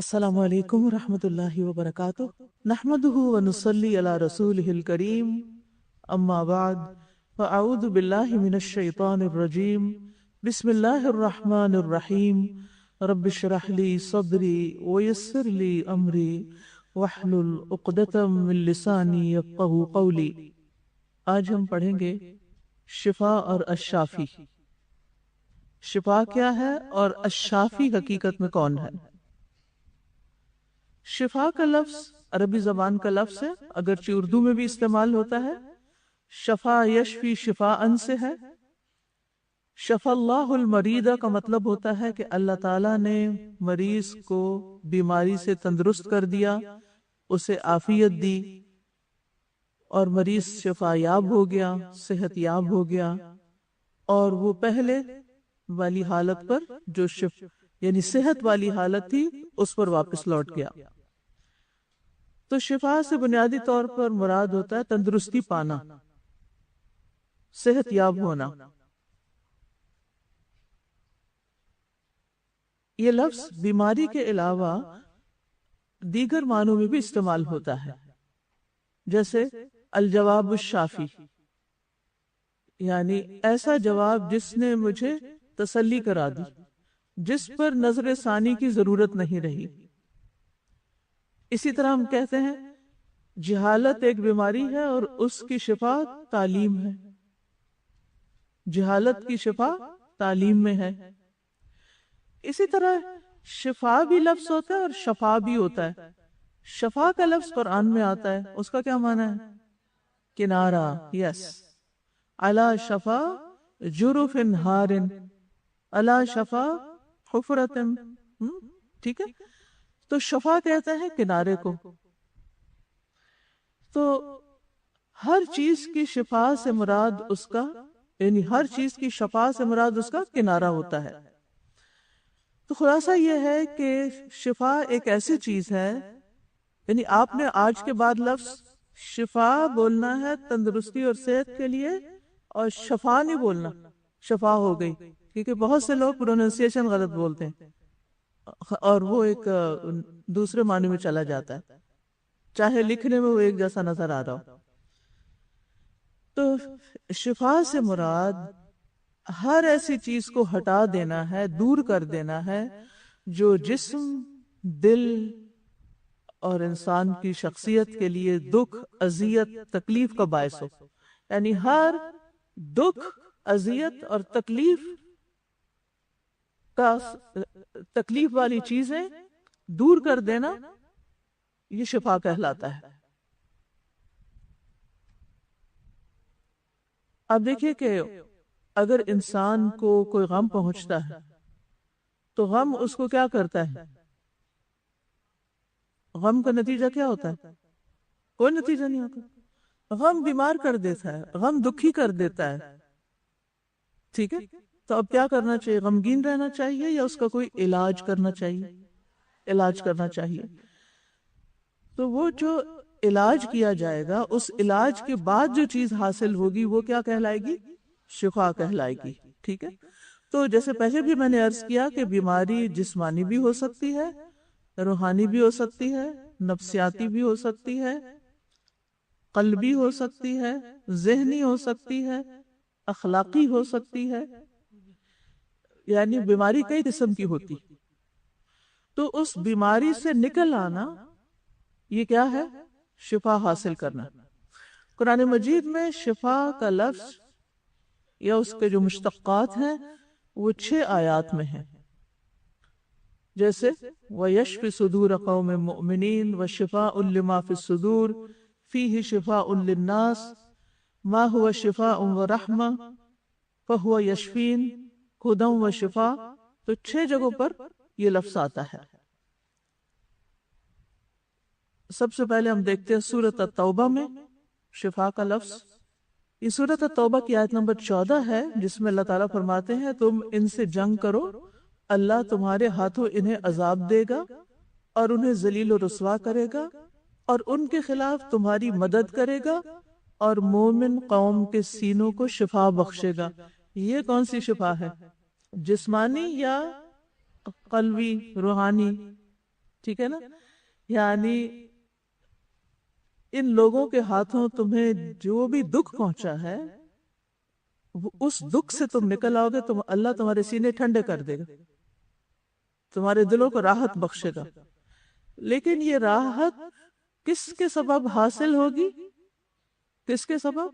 السلام علیکم ورحمۃ اللہ وبرکاتہ نحمده ونصلی علی رسولہ الکریم اما بعد فاعوذ باللہ من الشیطان الرجیم بسم اللہ الرحمن الرحیم رب اشرح لی صدری ویسر لی امری واحلل عقدۃ من لسانی یفقہوا قولی۔ آج ہم پڑھیں گے شفا اور الشافی۔ شفا کیا ہے اور الشافی حقیقت میں کون ہے؟ شفا کا لفظ عربی زبان کا لفظ ہے، اگرچہ اردو میں بھی استعمال ہوتا ہے۔ شفا یشفی شفاءً سے ہے۔ شفا اللہ المریض کا مطلب ہوتا ہے کہ اللہ تعالیٰ نے مریض کو بیماری سے تندرست کر دیا، اسے عافیت دی اور مریض شفا یاب ہو گیا، صحت یاب ہو گیا، اور وہ پہلے والی حالت پر جو یعنی صحت والی حالت تھی اس پر واپس لوٹ گیا۔ تو شفا سے بنیادی طور پر مراد ہوتا ہے تندرستی پانا، صحت یاب ہونا۔ یہ لفظ بیماری کے علاوہ دیگر معنوں میں بھی استعمال ہوتا ہے، جیسے الجواب الشافی، یعنی ایسا جواب جس نے مجھے تسلی کرا دی، جس پر نظر ثانی کی ضرورت نہیں رہی۔ اسی طرح ہم کہتے ہیں جہالت ایک بیماری ہے اور اس کی شفا تعلیم ہے۔ جہالت کی شفا تعلیم میں ہے۔ اسی طرح شفا بھی لفظ ہوتا ہے اور شفا بھی ہوتا ہے۔ شفا کا لفظ قرآن میں آتا ہے، اس کا کیا معنی ہے؟ کنارہ، یس۔ علی شفا جرف ہار، علی شفا حفرت، ٹھیک ہے؟ تو شفا کہتے ہیں کنارے کو۔ تو ہر چیز کی شفا سے مراد اس کا، یعنی ہر چیز کی شفا سے مراد اس کا کنارہ ہوتا ہے۔ تو خلاصہ یہ ہے کہ شفا ایک ایسی چیز ہے، یعنی آپ نے آج کے بعد لفظ شفا بولنا ہے تندرستی اور صحت کے لیے، اور شفا نہیں بولنا شفا ہو گئی، کیونکہ بہت سے لوگ پروننسیشن غلط بولتے ہیں اور وہ ایک دوسرے معنی میں چلا جاتا ہے، چاہے لکھنے میں وہ ایک جیسا نظر آ رہا ہو۔ تو شفا سے مراد ہر ایسی چیز کو ہٹا دینا ہے، دور کر دینا ہے جو جسم، دل اور انسان کی شخصیت کے لیے دکھ، اذیت، تکلیف کا باعث ہو۔ یعنی ہر دکھ، اذیت اور تکلیف والی چیزیں دور کر دینا، یہ شفا کہلاتا ہے۔ اب دیکھیے کہ اگر انسان کو کوئی غم پہنچتا ہے تو غم اس کو کیا کرتا ہے؟ غم کا نتیجہ کیا ہوتا ہے؟ کوئی نتیجہ نہیں ہوتا۔ غم بیمار کر دیتا ہے، غم دکھی کر دیتا ہے، ٹھیک ہے؟ تو اب کیا کرنا چاہیے؟ غمگین رہنا چاہیے یا اس کا کوئی علاج کرنا چاہیے؟ علاج کرنا چاہیے۔ تو وہ جو علاج کیا جائے گا، اس علاج کے بعد جو چیز حاصل ہوگی وہ کیا کہلائے گی؟ شفا کہلائے گی، ٹھیک ہے؟ تو جیسے پہلے بھی میں نے عرض کیا کہ بیماری جسمانی بھی ہو سکتی ہے، روحانی بھی ہو سکتی ہے، نفسیاتی بھی ہو سکتی ہے، قلبی ہو سکتی ہے، ذہنی ہو سکتی ہے، اخلاقی ہو سکتی ہے، یعنی بیماری کئی قسم کی ہوتی۔ تو اس بیماری سے نکل آنا، یہ کیا ہے؟ شفا حاصل کرنا۔ قرآن مجید میں شفا کا لفظ یا اس کے جو مشتقات ہیں وہ 6 آیات میں ہیں، جیسے وَيَشْفِ صُدُورَ قَوْمٍ مُؤْمِنِينَ وَشِفَاءٌ لِمَا فِي الصُّدُورِ فِيهِ شِفَاءٌ لِلنَّاسِ مَا هُوَ شِفَاءٌ وَرَحْمَةٌ فَهُوَ يَشْفِينَ هُدًى وَشِفَاءٌ۔ تو 6 جگہوں پر یہ لفظ آتا ہے۔ سب سے پہلے ہم دیکھتے ہیں سورۃ التوبہ میں شفا کا لفظ۔ یہ سورۃ التوبہ کی آیت نمبر 14 ہے، جس میں اللہ تعالیٰ فرماتے ہیں تم ان سے جنگ کرو، اللہ تمہارے ہاتھوں انہیں عذاب دے گا اور انہیں ذلیل و رسوا کرے گا، اور ان کے خلاف تمہاری مدد کرے گا اور مومن قوم کے سینوں کو شفا بخشے گا۔ یہ کون سی شفا ہے؟ جسمانی یا قلبی، روحانی؟ ٹھیک ہے نا؟ یعنی ان لوگوں کے ہاتھوں تمہیں جو بھی دکھ پہنچا ہے اس دکھ سے تم نکل آؤ گے، اللہ تمہارے سینے ٹھنڈے کر دے گا، تمہارے دلوں کو راحت بخشے گا. لیکن یہ راحت کس کے سبب حاصل ہوگی؟ کس کے سبب؟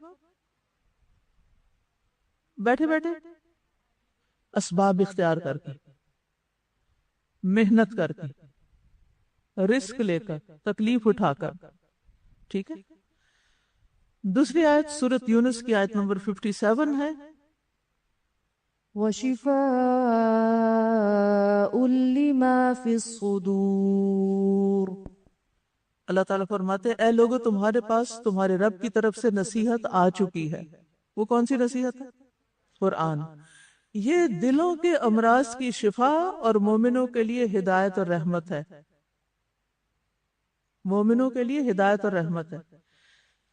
بیٹھے بیٹھے اسباب اختیار کر کے، محنت کر کے، رزق لے کر، تکلیف اٹھا کر. ٹھیک ہے. دوسری آیت سورۃ یونس کی آیت نمبر 57 ہے. وَشِفَاءٌ لِمَا فِي الصُّدُورِ. اللہ تعالیٰ فرماتے ہیں اے لوگو تمہارے پاس تمہارے رب کی طرف سے نصیحت آ چکی ہے. وہ کون سی نصیحت ہے؟ قرآن. یہ دلوں کے امراض کی شفا اور مومنوں کے لیے ہدایت اور رحمت ہے. مومنوں کے لیے ہدایت اور رحمت ہے.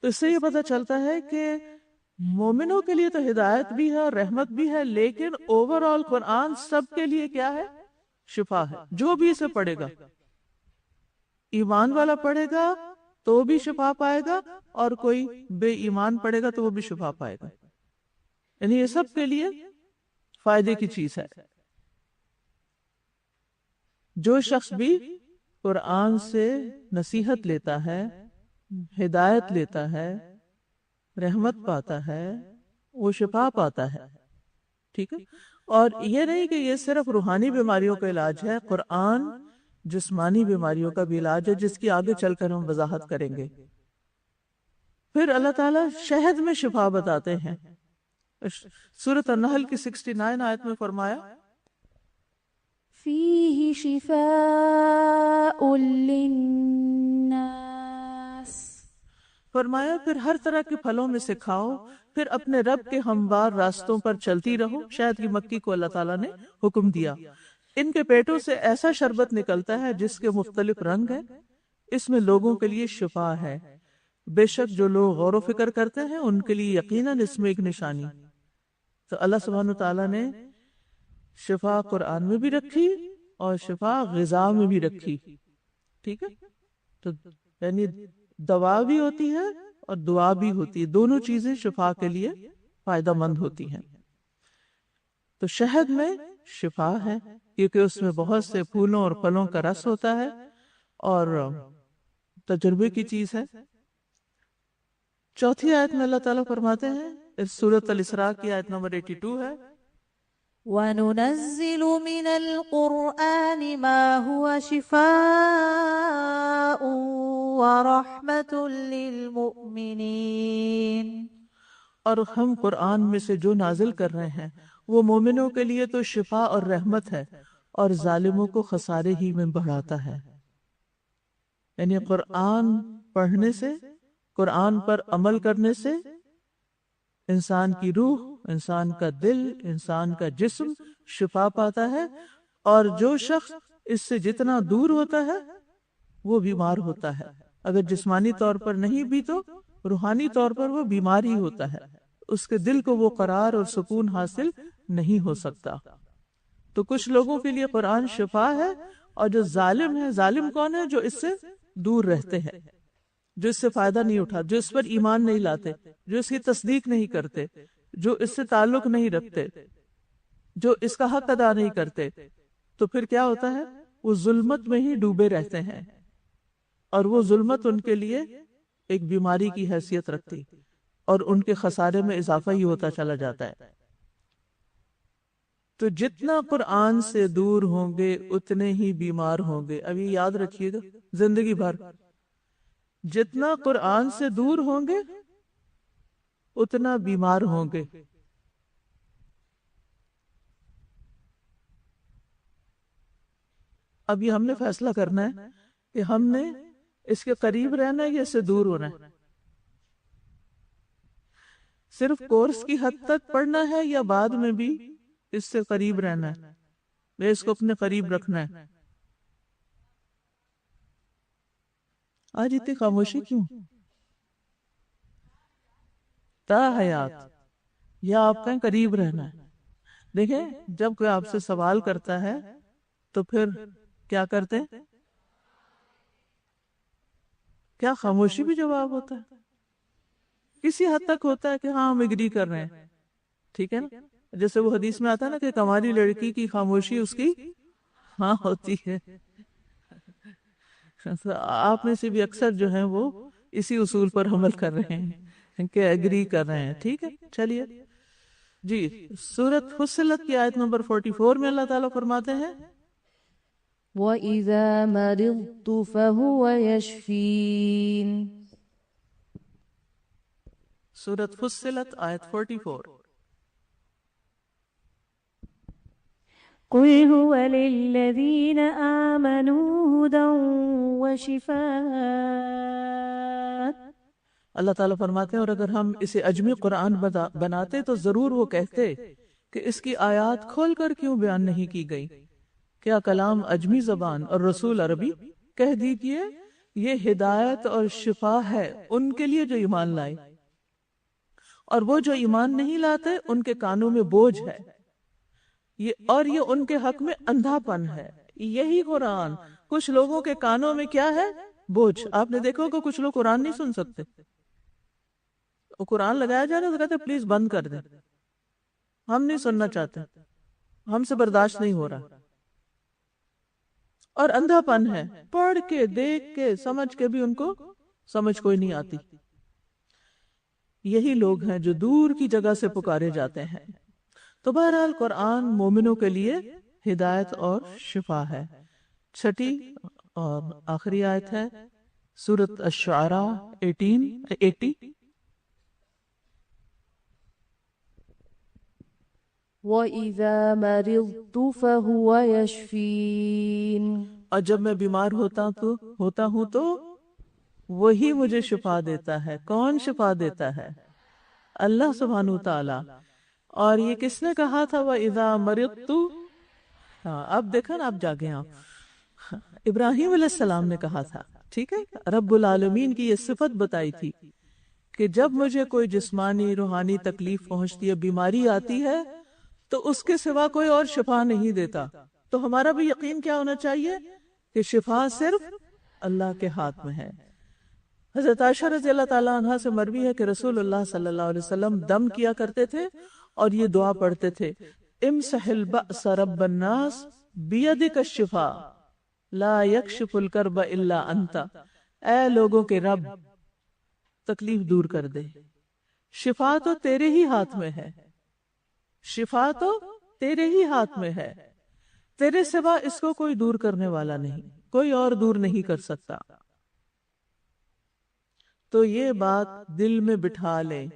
تو اس سے یہ پتہ چلتا ہے کہ مومنوں کے لیے تو ہدایت بھی ہے اور رحمت بھی ہے، لیکن اوورآل قرآن سب کے لیے کیا ہے؟ شفا ہے. جو بھی اسے پڑھے گا، ایمان والا پڑھے گا تو بھی شفا پائے گا، اور کوئی بے ایمان پڑھے گا تو وہ بھی شفا پائے گا. یعنی یہ سب کے لیے فائدے کی چیز ہے. جو شخص بھی قرآن سے نصیحت لیتا ہے، ہدایت لیتا ہے، رحمت پاتا ہے، وہ شفا پاتا ہے. ٹھیک ہے. اور یہ نہیں کہ یہ صرف روحانی بیماریوں کا علاج ہے، قرآن جسمانی بیماریوں کا بھی علاج ہے، جس کی آگے چل کر ہم وضاحت کریں گے. پھر اللہ تعالیٰ شہد میں شفا بتاتے ہیں. سورۃ النحل کی 69 آیت میں فرمایا فِيهِ شِفَاءٌ لِلنَّاسِ. فرمایا پھر ہر طرح کے پھلوں میں سے کھاؤ، پھر اپنے رب کے ہموار راستوں پر چلتی رہو. شہد کی مکھی کو اللہ تعالیٰ نے حکم دیا. ان کے پیٹوں سے ایسا شربت نکلتا ہے جس کے مختلف رنگ ہیں، اس میں لوگوں کے لیے شفا ہے. بے شک جو لوگ غور و فکر کرتے ہیں ان کے لیے یقیناً اس میں ایک نشانی. تو اللہ سبحانہ تعالیٰ نے شفا قرآن میں بھی رکھی اور شفا غذا میں بھی رکھی. ٹھیک ہے. تو یعنی دوا بھی ہوتی ہے اور دعا بھی ہوتی ہے، دونوں چیزیں شفا کے لیے فائدہ مند ہوتی ہیں. تو شہد میں شفا ہے کیونکہ اس میں بہت سے پھولوں اور پھلوں کا رس ہوتا ہے اور تجربے کی چیز ہے. چوتھی آیت میں اللہ تعالیٰ فرماتے ہیں، اس سورۃ الاسراء کی آیت نمبر 82 ہے، وَنُنَزِّلُ مِنَ الْقُرْآنِ مَا هُوَ شِفَاءٌ وَرَحْمَةٌ لِلْمُؤْمِنِينَ. اور ہم قرآن میں سے جو نازل کر رہے ہیں وہ مومنوں کے لیے تو شفا اور رحمت ہے اور ظالموں کو خسارے ہی میں بڑھاتا ہے. یعنی قرآن پڑھنے سے، قرآن پر عمل کرنے سے انسان کی روح، انسان کا دل، انسان کا جسم شفا پاتا ہے، اور جو شخص اس سے جتنا دور ہوتا ہے وہ بیمار ہوتا ہے. اگر جسمانی طور پر نہیں بھی تو روحانی طور پر وہ بیمار ہی ہوتا ہے، اس کے دل کو وہ قرار اور سکون حاصل نہیں ہو سکتا. تو کچھ لوگوں کے لیے قرآن شفا ہے، اور جو ظالم ہے، ظالم کون ہے؟ جو اس سے دور رہتے ہیں، جو اس سے فائدہ نہیں اٹھاتے، جو اس پر ایمان نہیں لاتے، جو اس کی تصدیق نہیں کرتے، جو اس سے تعلق نہیں رکھتے، جو اس کا حق ادا نہیں کرتے. تو پھر کیا ہوتا ہے؟ وہ ظلمت میں ہی ڈوبے رہتے ہیں، اور وہ ظلمت ان کے لیے ایک بیماری کی حیثیت رکھتی اور ان کے خسارے میں اضافہ ہی ہوتا چلا جاتا ہے. تو جتنا قرآن سے دور ہوں گے اتنے ہی بیمار ہوں گے. ابھی یاد رکھیے گا زندگی بھر، جتنا قرآن سے دور ہوں گے اتنا بیمار ہوں گے. اب یہ ہم نے فیصلہ کرنا ہے کہ ہم نے اس کے قریب رہنا ہے یا اس سے دور ہونا ہے. صرف کورس کی حد تک پڑھنا ہے یا بعد میں بھی اس سے قریب رہنا ہے، یا اس کو اپنے قریب رکھنا ہے. آج اتنی خاموشی کیوں؟ تا حیات، یا آپ کہیں قریب رہنا ہے. دیکھیں جب کوئی آپ سے سوال کرتا ہے تو پھر کیا کرتے ہیں؟ کیا خاموشی بھی جواب ہوتا ہے؟ کسی حد تک ہوتا ہے کہ ہاں ہم اگری کر رہے ہیں، ٹھیک ہے نا. جیسے وہ حدیث میں آتا ہے نا کہ ہماری لڑکی کی خاموشی اس کی ہاں ہوتی ہے. آپ میں سے بھی اکثر جو ہیں وہ اسی اصول پر عمل کر رہے ہیں کہ ایگری کر رہے ہیں. ٹھیک ہے، چلیے جی. سورۃ فصلت کی آیت نمبر 44 میں اللہ تعالیٰ فرماتے ہیں وَإِذَا مَرِضْتُ فَهُوَ يَشْفِينِ. سورۃ فصلت آیت 44. قُلْ هُوَ لِلَّذِينَ آمَنُوا هُدًى وَشِفَاءٌ. اللہ تعالیٰ فرماتے ہیں اور اگر ہم اسے عجمی قرآن بناتے تو ضرور وہ کہتے کہ اس کی آیات کھول کر کیوں بیان نہیں کی گئی. کیا کلام عجمی زبان اور رسول عربی؟ کہہ دیجئے یہ ہدایت اور شفا ہے ان کے لیے جو ایمان لائے، اور وہ جو ایمان نہیں لاتے ان کے کانوں میں بوجھ ہے، اور یہ ان کے حق میں اندھا پن ہے. یہی قرآن کچھ لوگوں کے کانوں میں کیا ہے؟ بوجھ. آپ نے دیکھو کہ کچھ لوگ قرآن نہیں سن سکتے، وہ قرآن لگایا جائے نا تو کہتے پلیز بند کر دیں، ہم نہیں سننا چاہتے، ہم سے برداشت نہیں ہو رہا. اور اندھا پن ہے، پڑھ کے دیکھ کے سمجھ کے بھی ان کو سمجھ کوئی نہیں آتی. یہی لوگ ہیں جو دور کی جگہ سے پکارے جاتے ہیں. تو بہرحال قرآن مومنوں کے لیے ہدایت اور شفا ہے. چھٹی اور آخری آیت ہے سورۃ الشعراء 80. وَإِذَا مَرِضْتُ فَهُوَ يَشْفِينِ. اور جب میں بیمار ہوتا ہوں تو وہی مجھے شفا دیتا ہے. کون شفا دیتا ہے؟ اللہ سبحانہ وتعالی. اور یہ کس نے کہا تھا وَإِذَا مَرِضْتُ؟ اب دیکھا نا، اب جاگے آپ. ابراہیم علیہ السلام نے کہا تھا. ٹھیک ہے، رب العالمین کی یہ صفت بتائی تھی کہ جب مجھے کوئی جسمانی روحانی تکلیف پہنچتی ہے، بیماری آتی ہے، تو اس کے سوا کوئی اور شفا نہیں دیتا. تو ہمارا بھی یقین کیا ہونا چاہیے کہ شفا صرف اللہ کے ہاتھ میں ہے. حضرت عائشہ رضی اللہ تعالیٰ عنہ سے مروی ہے کہ رسول اللہ صلی اللہ علیہ وسلم دم کیا کرتے تھے اور یہ دعا پڑھتے تھے امسح البأس رب الناس بیدک الشفا لا یکشف الکرب الا انت. اے لوگوں کے رب، تکلیف دور کر دے، شفا تو تیرے ہی ہاتھ میں ہے، شفا تو تیرے ہی ہاتھ میں ہے، تیرے سوا اس کو کوئی دور کرنے والا نہیں، کوئی اور دور نہیں کر سکتا. تو یہ بات دل میں بٹھا لیں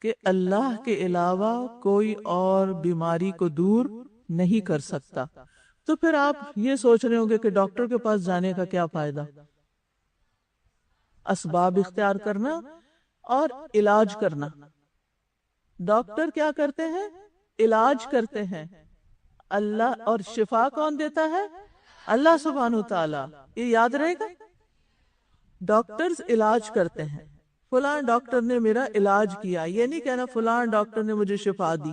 کہ اللہ کے علاوہ کوئی اور بیماری کو دور نہیں کر سکتا. تو پھر آپ یہ سوچ رہے ہوں گے کہ ڈاکٹر کے پاس جانے کا کیا فائدہ؟ اسباب اختیار کرنا اور علاج کرنا. ڈاکٹر کیا کرتے ہیں؟ علاج کرتے ہیں. اللہ، اور شفا کون دیتا ہے؟ اللہ سبحانہ وتعالی. یہ یاد رہے گا. ڈاکٹرز علاج کرتے ہیں. فلاں ڈاکٹر نے میرا علاج کیا، یہ نہیں کہنا فلاں ڈاکٹر نے مجھے شفا دی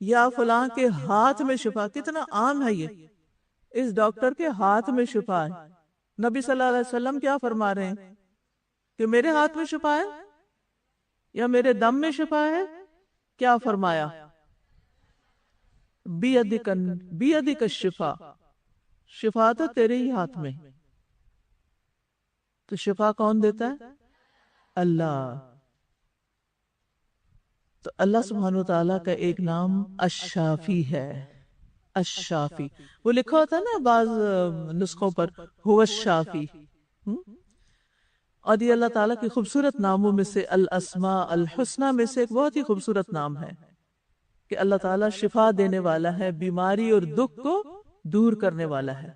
یا فلاں کے ہاتھ میں شفا. کتنا عام ہے یہ، اس ڈاکٹر کے ہاتھ میں شفا ہے. نبی صلی اللہ علیہ وسلم کیا فرما رہے ہیں کہ میرے ہاتھ میں شفا ہے یا میرے دم میں شفا ہے؟ کیا فرمایا؟ بیدک الشفا، شفا تو تیرے ہی ہاتھ میں. تو شفا کون دیتا ہے؟ اللہ. تو اللہ سبحانہ وتعالیٰ کا ایک نام الشافی ہے. الشافی، وہ لکھا ہوتا ہے نا بعض نسخوں پر هو الشافی. اور یہ اللہ تعالیٰ کے خوبصورت ناموں میں سے الاسماء الحسنى میں سے ایک بہت ہی خوبصورت نام ہے کہ اللہ تعالیٰ شفا دینے والا ہے، بیماری اور دکھ کو دور کرنے والا ہے.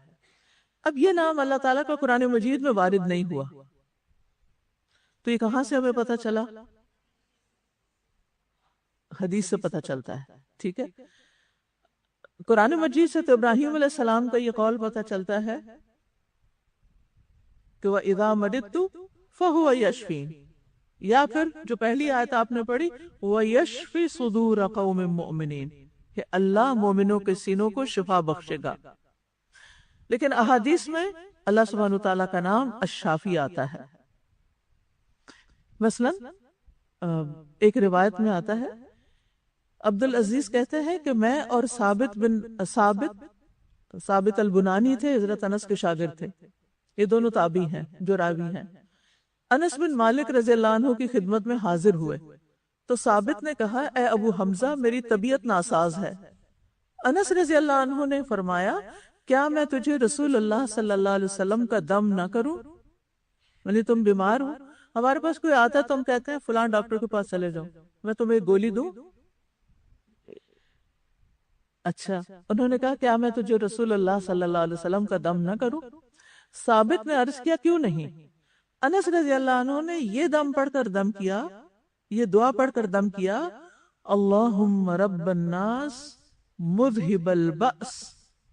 اب یہ نام اللہ تعالیٰ کا قرآن مجید میں وارد نہیں ہوا، تو یہ کہاں سے ہمیں پتہ چلا؟ حدیث سے پتہ چلتا ہے. ٹھیک ہے، قرآن مجید سے تو ابراہیم علیہ السلام کا یہ قول پتہ چلتا ہے کہ وَإِذَا مَرِضْتُ فَهُوَ يَشْفِينِ، یا پھر جو پہلی آیت آپ نے پڑھی وَيَشْفِ صُدُورَ قَوْمٍ مُؤْمِنِينَ، کہ اللہ مومنوں کے سینوں کو شفا بخشے گا. لیکن احادیث میں اللہ سبحانہ تعالیٰ کا نام الشافی آتا ہے. مثلا ایک روایت میں آتا ہے عبد العزیز کہتے ہیں کہ میں اور ثابت البنانی تھے، حضرت انس کے شاگرد تھے. یہ دونوں تابعی ہیں جو راوی ہیں. انس بن مالک رضی اللہ عنہ کی خدمت میں حاضر ہوئے تو ثابت نے کہا اے ابو حمزہ میری طبیعت ناساز ہے. انس رضی اللہ عنہ نے فرمایا کیا میں تجھے رسول اللہ صلی اللہ علیہ وسلم کا دم نہ کروں؟ یعنی تم بیمار ہو، ہمارے پاس کوئی آتا ہے تو ہم کہتے ہیں فلاں ڈاکٹر کے پاس چلے جاؤ، میں تمہیں ایک گولی دوں؟ اچھا، انہوں نے کہا کیا میں تجھے رسول اللہ صلی اللہ علیہ وسلم کا دم نہ کروں؟ ثابت نے عرض کیا کیوں نہیں؟ انس رضی اللہ عنہ نے یہ دم پڑھ کر دم کیا، یہ دعا پڑھ کر دم کیا، اللہم رب الناس مذہب البأس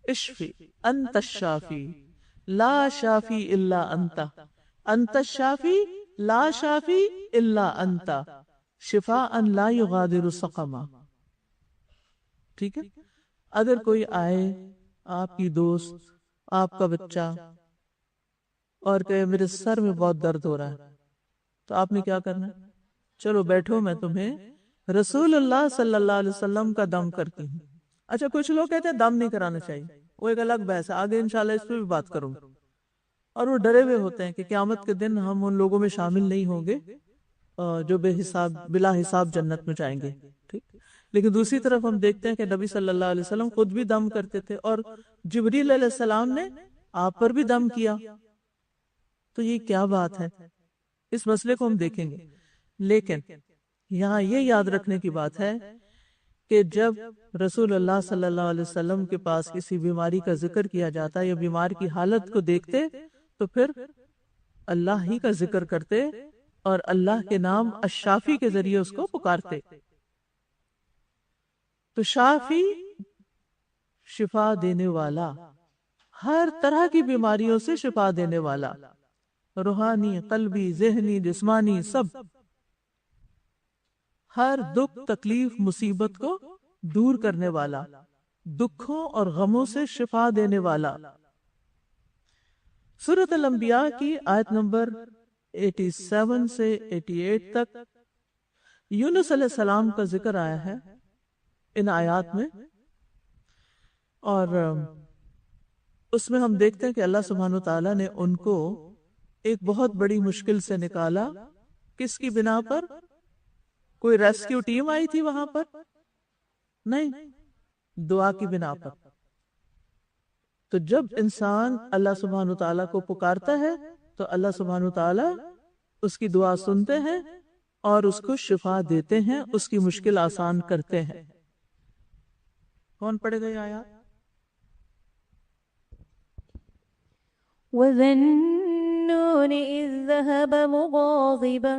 اشفی انت الشافی لا شافی الا انت، انت الشافی لا شافی الا انت شفاء لا یغادر سقما. ٹھیک ہے، اگر کوئی آئے آپ کی دوست، آپ کا بچہ، اور کہ میرے سر میں بہت درد ہو رہا ہے، تو آپ نے کیا کرنا ہے؟ چلو بیٹھو میں تمہیں رسول اللہ صلی اللہ علیہ وسلم کا دم کرتی ہوں. اچھا کچھ لوگ کہتے ہیں دم نہیں کرانا چاہیے، وہ ایک الگ بحث ہے، آگے انشاءاللہ اس پہ بھی بات کروں گا. اور وہ ڈرے ہوئے ہوتے ہیں کہ قیامت کے دن ہم ان لوگوں میں شامل نہیں ہوں گے جو بلا حساب جنت میں جائیں گے. ٹھیک، لیکن دوسری طرف ہم دیکھتے ہیں کہ نبی صلی اللہ علیہ وسلم خود بھی دم کرتے تھے اور جبریل علیہ السلام نے آپ پر بھی دم کیا. تو یہ کیا بات ہے؟ اس مسئلے کو ہم دیکھیں گے. لیکن یہاں یہ یاد رکھنے کی بات ہے کہ جب رسول اللہ صلی اللہ علیہ وسلم کے پاس کسی بیماری کا ذکر کیا جاتا یا بیمار کی حالت کو دیکھتے تو پھر اللہ ہی کا ذکر کرتے اور اللہ کے نام الشافی کے ذریعے اس کو پکارتے. تو شافی شفا دینے والا، ہر طرح کی بیماریوں سے شفا دینے والا، روحانی، قلبی، ذہنی، جسمانی، سب، ہر دکھ، تکلیف، مصیبت کو دور کرنے والا، دکھوں اور غموں سے شفا دینے والا. سورۃ الانبیاء کی آیت نمبر 87 سے 88 تک یونس علیہ السلام کا ذکر آیا ہے ان آیات میں، اور اس میں ہم دیکھتے ہیں کہ اللہ سبحانہ وتعالیٰ نے ان کو ایک بہت بڑی مشکل سے نکالا. کس کی بنا پر؟ کوئی ریسکیو ٹیم آئی تھی وہاں پر؟ نہیں، دعا کی بنا پر. تو جب انسان اللہ سبحانہ وتعالیٰ کو پکارتا ہے تو اللہ سبحانہ وتعالیٰ اس کی دعا سنتے ہیں اور اس کو شفا دیتے ہیں، اس کی مشکل آسان کرتے ہیں. کون پڑھے گا یہ آیات؟ وَذَنُّونِ إِذْ ذَهَبَ مُغَاضِبًا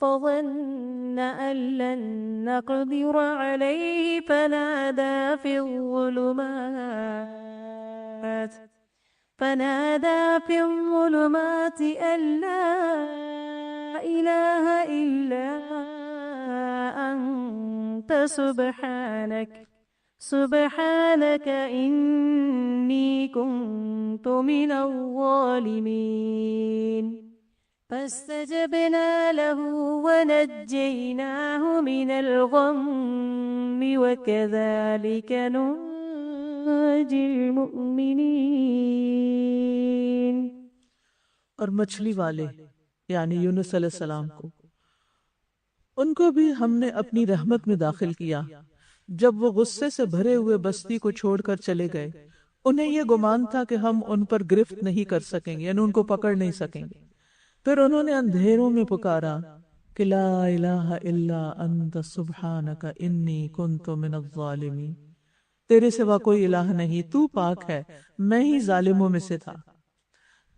فَظَنَّ أَن لَّن نَّقْدِرَ عَلَيْهِ فنادى في الظلمات أن لا إله إلا أنت سبحانك إني كنت من الظالمين. فاستجبنا له ونجيناه من الغم وكذلك ننجي المؤمنين. اور مچھلی والے یعنی یونس علیہ السلام کو، ان کو بھی ہم نے اپنی رحمت میں داخل کیا. جب وہ غصے سے بھرے ہوئے بستی کو چھوڑ کر چلے گئے، انہیں یہ گمان تھا کہ ہم ان پر گرفت نہیں کر سکیں گے، یعنی ان کو پکڑ نہیں سکیں گے. پھر انہوں نے اندھیروں میں پکارا کہ لا الہ الا انت سبحانک انی کنت من الظالمین، تیرے سوا کوئی الہ نہیں، تو پاک ہے، میں ہی ظالموں میں سے تھا.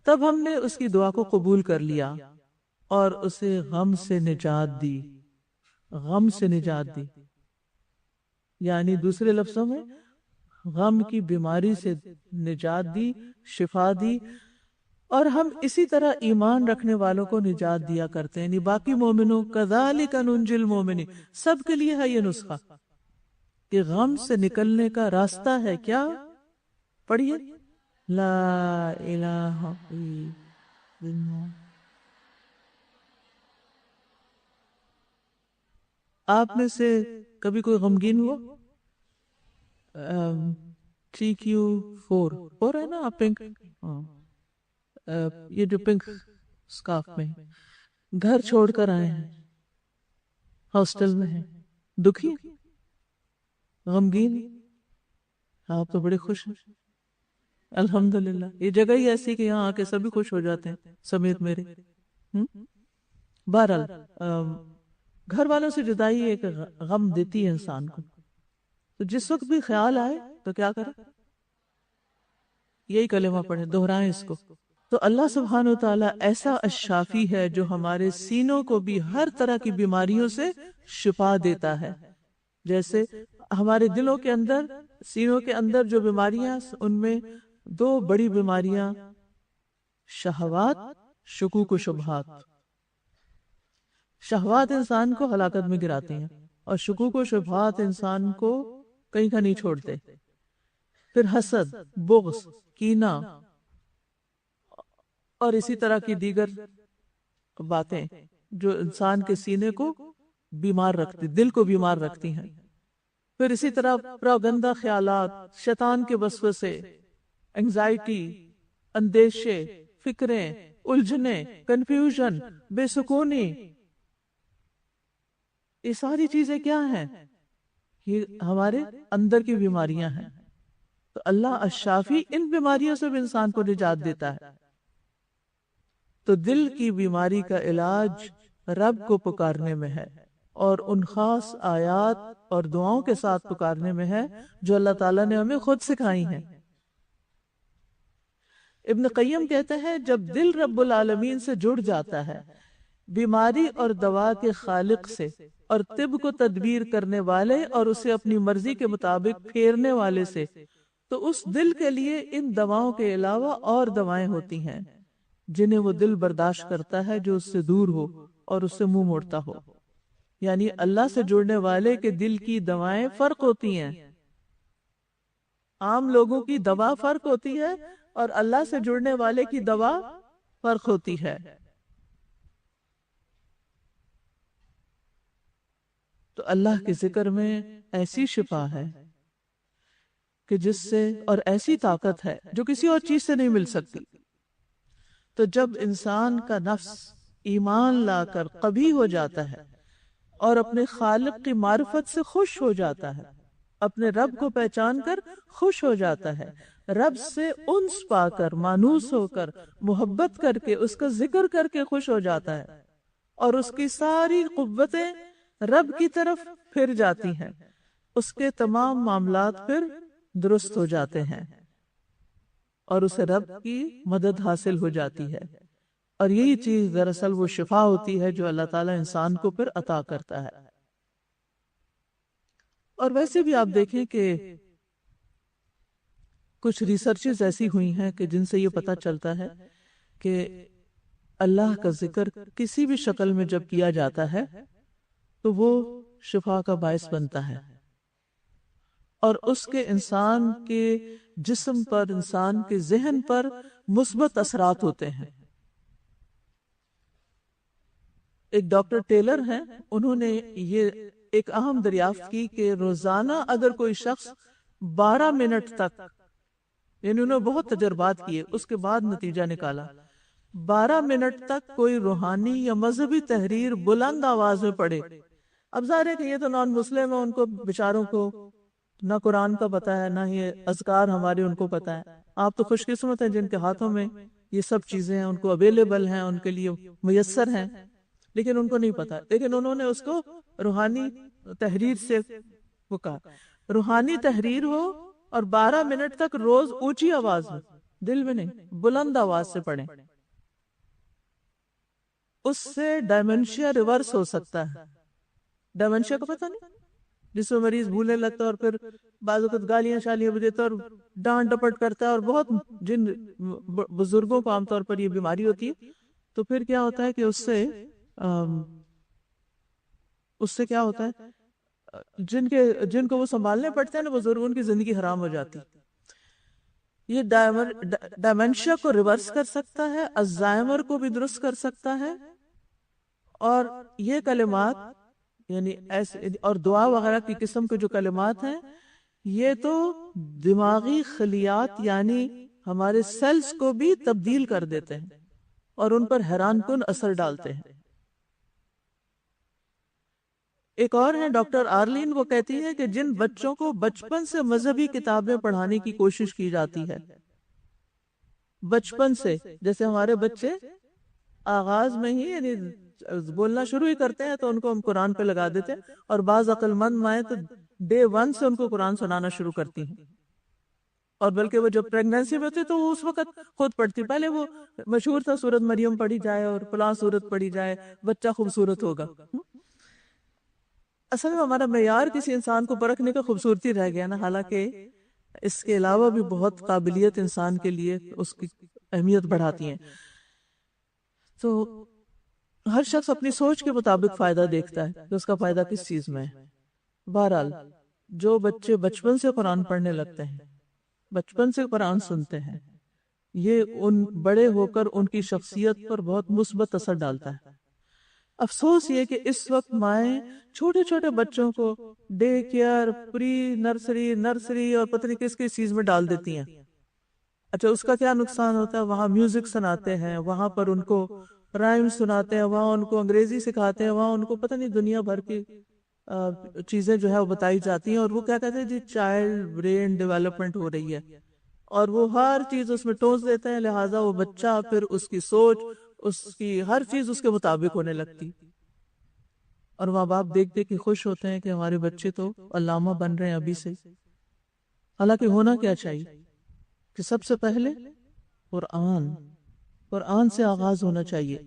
تب ہم نے اس کی دعا کو قبول کر لیا اور اسے غم سے نجات دی. غم سے نجات دی یعنی دوسرے لفظوں میں غم کی بیماری سے نجات دی، شفا دی. اور ہم اسی طرح ایمان رکھنے والوں کو نجات دیا کرتے ہیں، یعنی باقی مومنوں کذالک ننجی المؤمنین، سب کے لیے ہے یہ نسخہ کہ غم سے نکلنے کا راستہ ہے کیا؟ پڑھیے لا الہ الا اللہ۔ آپ میں سے کبھی کوئی غمگین ہوا؟ TQ4 فور ہے نا، پنک، ہاں، یہ جو پنک سکارف میں گھر چھوڑ کر آئے ہیں، ہاسٹل میں ہیں، دکھی، غمگین؟ آپ تو بڑے خوش ہیں، الحمدللہ۔ یہ جگہ ہی ایسی کہ یہاں آ کے سبھی خوش ہو جاتے ہیں، سمیت میرے۔ بہرحال گھر والوں سے جدائی ایک غم دیتی ہے انسان کو، تو جس وقت بھی خیال آئے تو کیا کرے؟ یہی کلمہ پڑھیں، دہرائیں اس کو۔ تو اللہ سبحانہ وتعالی ایسا الشافی ہے جو ہمارے سینوں کو بھی ہر طرح کی بیماریوں سے شفا دیتا ہے۔ جیسے ہمارے دلوں کے اندر، سینوں کے اندر جو بیماریاں، ان میں دو بڑی بیماریاں، شہوات، شکوک و شبہات۔ شہوات انسان کو ہلاکت میں گراتی ہیں، اور شکوک و شبہات انسان کو کہیں کا نہیں چھوڑتے۔ پھر حسد، بغض، کینہ اور اسی طرح کی دیگر باتیں جو انسان کے سینے کو بیمار رکھتی، دل کو بیمار رکھتی ہیں۔ پھر اسی طرح پراگندہ خیالات، شیطان کے وسوسے، انگزائٹی، اندیشے، فکریں، الجھنیں، کنفیوژن، بے سکونی، یہ ساری چیزیں کیا ہیں؟ یہ ہمارے اندر کی بیماریاں ہیں۔ تو اللہ الشافی ان بیماریوں سے بھی انسان کو نجات دیتا ہے۔ تو دل کی بیماری کا علاج رب کو پکارنے میں ہے، اور ان خاص آیات اور دعاؤں کے ساتھ پکارنے میں ہے جو اللہ تعالیٰ نے ہمیں خود سکھائی ہیں۔ ابن قیم کہتے ہیں جب دل رب العالمین سے جڑ جاتا ہے، بیماری اور دوا کے خالق سے، اور طب کو تدبیر کرنے والے اور اسے اپنی مرضی کے مطابق پھیرنے والے سے، تو اس دل کے لیے ان دواؤں کے علاوہ اور دوائیں ہوتی ہیں جنہیں وہ دل برداشت کرتا ہے جو اس سے دور ہو اور اس سے منہ موڑتا ہو۔ یعنی اللہ سے جڑنے والے کے دل کی دوائیں فرق ہوتی ہیں، عام لوگوں کی دوا فرق ہوتی ہے، اور اللہ سے جڑنے والے کی دوا فرق ہوتی ہے۔ تو اللہ کے ذکر میں ایسی شفا ہے کہ جس سے، اور ایسی طاقت ہے جو کسی اور چیز سے نہیں مل سکتی۔ تو جب انسان کا نفس ایمان لا کر قوی ہو جاتا ہے اور اپنے خالق کی معرفت سے خوش ہو جاتا ہے، اپنے رب کو پہچان کر خوش ہو جاتا ہے، رب سے انس پا کر، مانوس ہو کر، محبت کر کے، اس کا ذکر کر کے خوش ہو جاتا ہے، اور اس کی ساری قوتیں رب کی طرف پھر جاتی ہیں، اس کے تمام معاملات پھر درست ہو جاتے ہیں، اور اسے رب کی مدد حاصل ہو جاتی ہے۔ اور یہی چیز دراصل وہ شفا ہوتی ہے جو اللہ تعالیٰ انسان کو پھر عطا کرتا ہے۔ اور ویسے بھی آپ دیکھیں کہ کچھ ریسرچز ایسی ہوئی ہیں کہ جن سے یہ پتہ چلتا ہے کہ اللہ کا ذکر کسی بھی شکل میں جب کیا جاتا ہے تو وہ شفا کا باعث بنتا ہے، اور اس کے انسان کے جسم پر، انسان کے ذہن پر مثبت اثرات ہوتے ہیں۔ ایک ڈاکٹر ٹیلر ہیں، انہوں نے یہ ایک اہم دریافت کی کہ روزانہ اگر کوئی شخص 12 منٹ تک، یعنی انہوں نے بہت تجربات کیے، اس کے بعد نتیجہ نکالا، 12 منٹ تک کوئی روحانی یا مذہبی تحریر بلند آواز میں پڑھے۔ اب ظاہر ہے کہ یہ تو نان مسلم ہیں، ان کو بیچاروں کو نہ قرآن کا پتہ ہے، نہ یہ اذکار ہمارے ان کو پتہ ہے۔ آپ تو خوش قسمت ہیں جن کے ہاتھوں میں یہ سب چیزیں ہیں، ان کو اویلیبل ہیں، ان کے لیے میسر ہیں، لیکن ان کو نہیں پتا۔ لیکن انہوں نے اس کو روحانی تحریر سے وہ کہا، روحانی تحریر ہو اور 12 منٹ تک روز اونچی آواز میں، دل میں نہیں، بلند آواز سے پڑھیں، اس سے ڈائمنشیا ریورس ہو سکتا ہے۔ ڈائمنشیا کو پتہ نہیں، جس میں مریض بھولنے لگتا ہے اور پھر بعض اوقات گالیاں شالیاں بھی دیتا ہے اور ڈانٹ ڈپٹ کرتا ہے، اور بہت جن بزرگوں کو عام طور پر یہ بیماری ہوتی ہے، تو پھر کیا ہوتا ہے کہ اس سے کیا ہوتا ہے، جن کو وہ سنبھالنے پڑتے ہیں نا بزرگ، ان کی زندگی حرام ہو جاتی۔ یہ ڈائمنشیا کو ریورس کر سکتا ہے، الزائمر کو بھی درست کر سکتا ہے، اور یہ کلمات یعنی ایسے اور دعا وغیرہ کی قسم کے جو کلمات ہیں یہ تو دماغی خلیات یعنی ہمارے سیلز کو بھی تبدیل کر دیتے ہیں اور ان پر حیران کن اثر ڈالتے ہیں۔ ایک اور ہے ڈاکٹر آرلین، وہ کہتی ہے کہ جن بچوں کو بچپن سے مذہبی کتابیں پڑھانے کی کوشش کی جاتی ہے، بچپن سے، جیسے ہمارے بچے آغاز میں ہی یعنی بولنا شروع ہی کرتے ہیں تو ان کو ہم قرآن پہ لگا دیتے ہیں، اور بعض عقل مند مائیں تو ڈے 1 سے ان کو قرآن سنانا شروع کرتی ہیں، اور بلکہ وہ جب پریگنینسی میں ہوتی تو وہ اس وقت خود پڑھتی۔ پہلے وہ مشہور تھا سورت مریم پڑھی جائے اور فلاں سورت پڑھی جائے، بچہ خوبصورت ہوگا۔ اصل میں ہمارا معیار کسی انسان کو پرکھنے کا خوبصورتی رہ گیا نا، حالانکہ اس کے علاوہ بھی بہت قابلیت انسان کے لیے اس کی اہمیت بڑھاتی ہیں۔ تو ہر شخص اپنی سوچ کے مطابق فائدہ دیکھتا ہے کہ اس کا فائدہ کس چیز میں ہے۔ بہرحال جو بچے بچپن سے قرآن پڑھنے لگتے ہیں، بچپن سے قرآن سنتے ہیں، یہ ان بڑے ہو کر ان کی شخصیت پر بہت مثبت اثر ڈالتا ہے۔ افسوس یہ کہ اس وقت مائیں چھوٹے چھوٹے بچوں کو ڈے کیئر، پری نرسری اور پتہ نہیں کس چیز میں ڈال دیتی ہیں۔ اچھا، اس کا کیا نقصان ہوتا ہے؟ وہاں میوزک سناتے ہیں، وہاں پر ان کو رائم سناتے ہیں، وہاں ان کو انگریزی سکھاتے ہیں، وہاں ان کو پتہ نہیں دنیا بھر کی چیزیں جو ہے وہ بتائی جاتی ہیں، اور وہ کیا کہتے ہیں جی چائلڈ برین ڈیولپمنٹ ہو رہی ہے، اور وہ ہر چیز اس میں ٹونس دیتے ہیں، لہٰذا وہ بچہ پھر اس کی سوچ، اس کی ہر چیز اس کے مطابق ہونے لگتی، اور ماں باپ دیکھ دیکھ کے خوش ہوتے ہیں کہ ہمارے بچے تو علامہ بن رہے ہیں ابھی سے۔ حالانکہ ہونا کیا چاہیے کہ سب سے پہلے قرآن سے آغاز ہونا چاہیے۔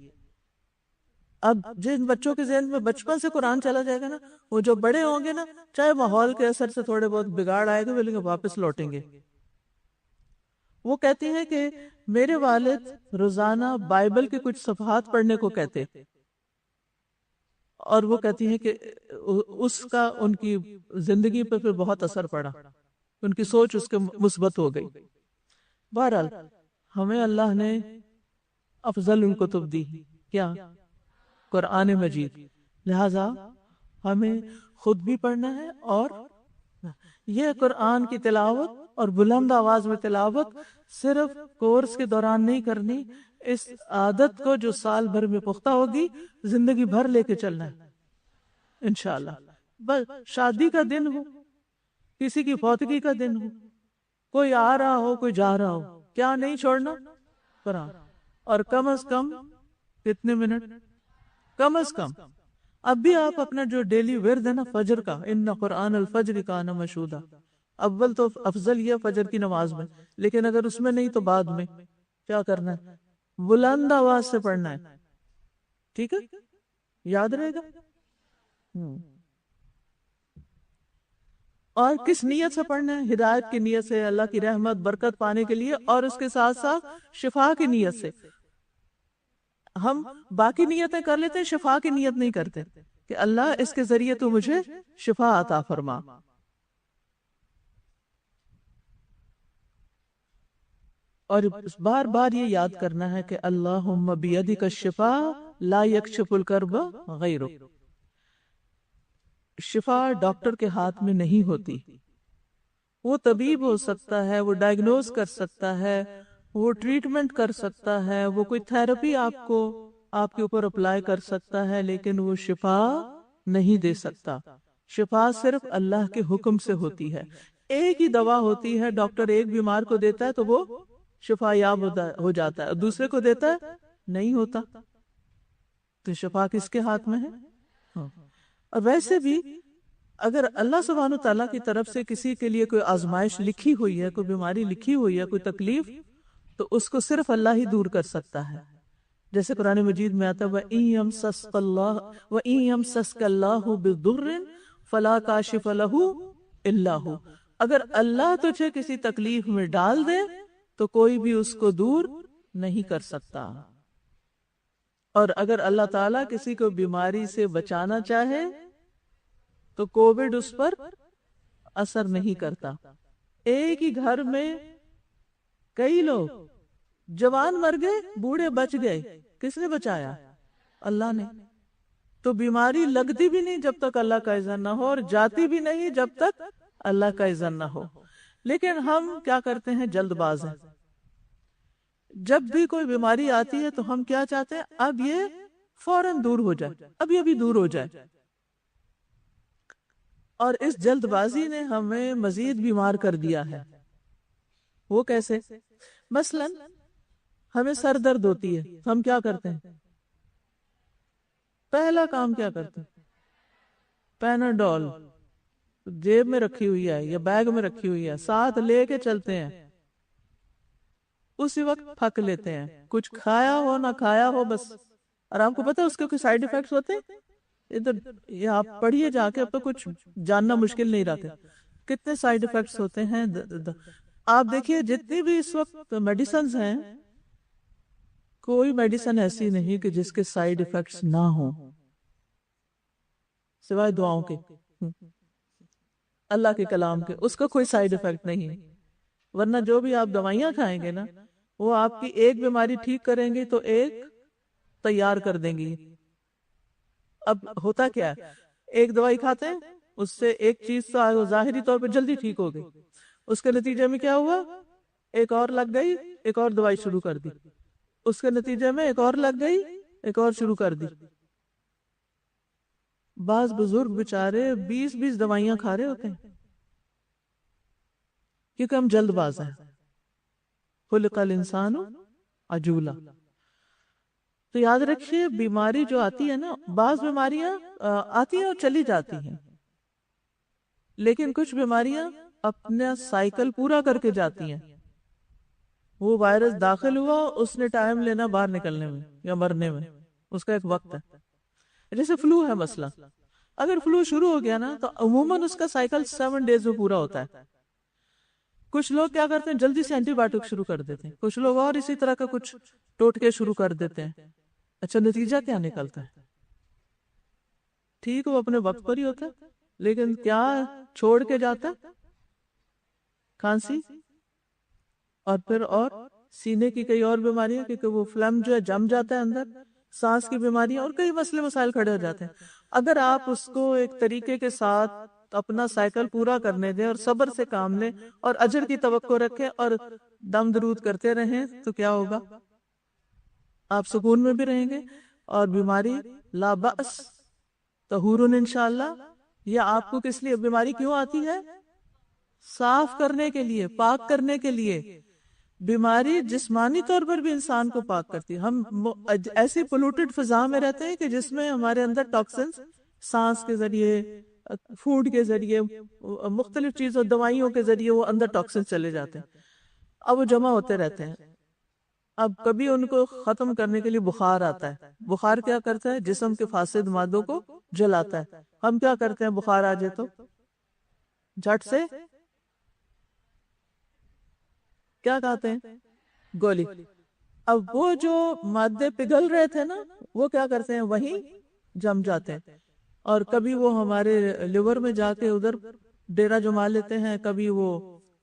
اب جن بچوں کے ذہن میں بچپن سے قرآن چلا جائے گا نا، وہ جو بڑے ہوں گے نا، چاہے ماحول کے اثر سے تھوڑے بہت بگاڑ آئے گا لیکن واپس لوٹیں گے۔ وہ کہتی ہیں کہ میرے والد روزانہ بائبل کے کچھ صفحات پڑھنے کو کہتے، اور وہ کہتی ہیں کہ اس کا ان کی زندگی پہ پھر بہت اثر پڑا، ان کی سوچ اس کے مثبت ہو گئی۔ بہرحال ہمیں اللہ نے افضل الکتب دی، کیا؟ قرآن مجید، لہذا ہمیں خود بھی پڑھنا ہے، اور یہ قرآن کی تلاوت اور بلند آواز میں تلاوت صرف کورس کے دوران نہیں کرنی، اس عادت کو جو سال بھر میں پختہ ہوگی زندگی بھر لے کے چلنا ہے انشاءاللہ۔ بس شادی کا دن ہو، کسی کی فوتگی کا دن ہو، کوئی آ رہا ہو کوئی جا رہا ہو، کیا نہیں چھوڑنا؟ قرآن، اور کم از کم کتنے منٹ؟ کم از کم اب بھی آپ اپنا جو ڈیلی ورد ہے نا فجر کا، ان قرآن الفجر کان مشہودا، اول تو افضل یہ فجر کی نماز میں، لیکن اگر اس میں نہیں تو بعد میں کیا کرنا ہے؟ بلند آواز سے پڑھنا ہے، ٹھیک ہے؟ یاد رہے گا؟ اور کس نیت سے پڑھنا ہے؟ ہدایت کی نیت سے، اللہ کی رحمت برکت پانے کے لیے، اور اس کے ساتھ ساتھ شفا کی نیت سے۔ ہم باقی نیتیں کر لیتے ہیں، شفا کی نیت نہیں کرتے کہ اللہ اس کے ذریعے تو مجھے شفا عطا فرما۔ اور بار بار یہ یاد کرنا ہے کہ اللہم بیدک الشفا لا یکشف الکرب غیرک، شفا ڈاکٹر کے ہاتھ میں نہیں ہوتی، وہ طبیب ہو سکتا ہے، وہ ڈائگنوز کر سکتا ہے، وہ ٹریٹمنٹ کر سکتا ہے، وہ کوئی تھراپی آپ کے اوپر اپلائی کر سکتا ہے، لیکن وہ شفا نہیں دے سکتا۔ شفا صرف اللہ کے حکم سے ہوتی ہے۔ ایک ہی دوا ہوتی ہے، ڈاکٹر ایک بیمار کو دیتا ہے تو وہ شفا یاب ہو جاتا ہے، دوسرے کو دیتا ہے نہیں ہوتا۔ تو شفا کس کے ہاتھ میں ہے؟ اور ویسے بھی اگر اللہ سبحانہ تعالیٰ کی طرف سے کسی کے لیے کوئی آزمائش لکھی ہوئی ہے، کوئی بیماری لکھی ہوئی ہے، کوئی تکلیف، تو اس کو صرف اللہ ہی دور کر سکتا ہے۔ جیسے قرآن مجید میں آتا ہے وَإِن يَمْسَسْكَ اللَّهُ بِضُرٍّ فَلَا كَاشِفَ لَهُ إِلَّا هُوَ، اگر اللہ تجھے کسی تکلیف میں ڈال دے تو کوئی بھی اس کو دور نہیں کر سکتا، اور اگر اللہ تعالیٰ کسی کو بیماری سے بچانا چاہے تو کووڈ اس پر اثر نہیں کرتا۔ ایک ہی گھر میں کئی لوگ جوان مر گئے، بوڑھے بچ گئے، کس نے بچایا؟ اللہ نے. تو بیماری لگتی بھی نہیں جب تک اللہ کا اذن نہ ہو، اور جاتی بھی نہیں جب تک اللہ کا اذن نہ ہو. لیکن ہم کیا کرتے ہیں؟ جلد باز ہیں. جب بھی کوئی بیماری آتی ہے تو ہم کیا چاہتے ہیں؟ اب یہ فوراً دور ہو جائے، ابھی دور ہو جائے. اور اس جلد بازی نے ہمیں مزید بیمار کر دیا ہے. وہ کیسے؟ مثلا ہمیں سر درد ہوتی ہے، ہم کیا کرتے ہیں؟ پہلا کام کیا کرتے ہیں؟ پیناڈول جیب میں رکھی ہوئی ہے یا بیگ میں رکھی ہوئی ہے، ساتھ لے کے چلتے ہیں. اسی وقت پھک لیتے ہیں، کچھ کھایا ہو نہ کھایا ہو بس. اور آپ کو پتا ہے اس کے کوئی سائیڈ ایفیکٹس ہوتے ہیں؟ یہ آپ پڑھیے جا کے، اب تو کچھ جاننا مشکل نہیں رہتے کتنے سائیڈ ایفیکٹس ہوتے ہیں. آپ دیکھیے جتنی بھی اس وقت میڈیسنز ہیں، کوئی میڈیسن ایسی نہیں کہ جس کے سائیڈ ایفیکٹس نہ ہوں، سوائے دعاؤں کے، اللہ کے کلام کے. اس کا کوئی سائیڈ ایفیکٹ نہیں. ورنہ جو بھی آپ دوائیاں کھائیں گے نا، وہ آپ کی ایک بیماری ٹھیک کریں گی تو ایک تیار کر دیں گی. اب ہوتا کیا ہے؟ ایک دوائی کھاتے ہیں، اس سے ایک چیز تو ظاہری طور پہ جلدی ٹھیک ہو گئی، اس کے نتیجے میں کیا ہوا؟ ایک اور لگ گئی، ایک اور دوائی شروع کر دی، اس کے نتیجے میں ایک اور لگ گئی، ایک اور شروع کر دی. بعض بزرگ بیچارے 20 دوائیاں کھا رہے ہوتے ہیں کیونکہ ہم جلد باز ہیں. خلق الانسان عجولا. تو یاد رکھیے بیماری جو آتی ہے نا، بعض بیماریاں آتی ہیں اور چلی جاتی ہیں، لیکن کچھ بیماریاں اپنا سائیکل پورا کر کے جاتی ہیں. وہ وائرس داخل ہوا، اس نے ٹائم لینا باہر نکلنے میں یا مرنے میں، اس کا ایک وقت ہے. جیسے فلو ہے مسئلہ، اگر فلو شروع ہو گیا نا تو عموماً اس کا سائیکل 7 ڈیز میں پورا ہوتا ہے. کچھ لوگ کیا کرتے ہیں؟ جلدی سے اینٹی بایوٹک شروع کر دیتے ہیں، کچھ لوگ اور اسی طرح کا کچھ ٹوٹکے شروع کر دیتے ہیں. اچھا نتیجہ کیا نکلتا ہے؟ ٹھیک وہ اپنے وقت پر ہی ہوتا ہے، لیکن کیا چھوڑ کے جاتا ہے؟ کھانسی، اور پھر اور سینے کی کئی اور بیماریاں، کیونکہ وہ فلم جو ہے جم جاتا ہے اندر، سانس کی بیماریاں اور کئی مسئلے مسائل کھڑے ہو جاتے ہیں. اگر آپ اس کو ایک طریقے کے ساتھ اپنا سائیکل پورا کرنے دیں اور صبر سے کام لیں اور اجر کی توقع رکھیں اور دم درود کرتے رہیں تو کیا ہوگا؟ آپ سکون میں بھی رہیں گے اور بیماری لا بأس طہورن انشاءاللہ. یہ آپ کو کس لیے بیماری کیوں آتی ہے؟ صاف کرنے کے لیے، پاک کرنے کے لیے. بیماری جسمانی طور پر بھی انسان کو پاک کرتی ہے. ہم ایسی پولوٹڈ فضا میں رہتے ہیں کہ جس میں ہمارے اندر ٹاکسنز سانس کے ذریعے، فوڈ کے ذریعے، مختلف چیزوں دوائیوں کے ذریعے وہ اندر ٹاکسنز چلے جاتے ہیں. اب وہ جمع ہوتے رہتے ہیں. اب کبھی ان کو ختم کرنے کے لیے بخار آتا ہے. بخار کیا کرتا ہے؟ جسم کے فاسد مادوں کو جلاتا ہے. ہم کیا کرتے ہیں؟ بخار آ جائے تو جھٹ سے کیا کہتے ہیں؟ گولی. اب وہ جو مادے پگھل رہے تھے نا، وہ کیا کرتے ہیں؟ وہیں جم جاتے ہیں. اور کبھی وہ ہمارے لیور میں جا کے ادھر ڈیرا جما لیتے ہیں، کبھی وہ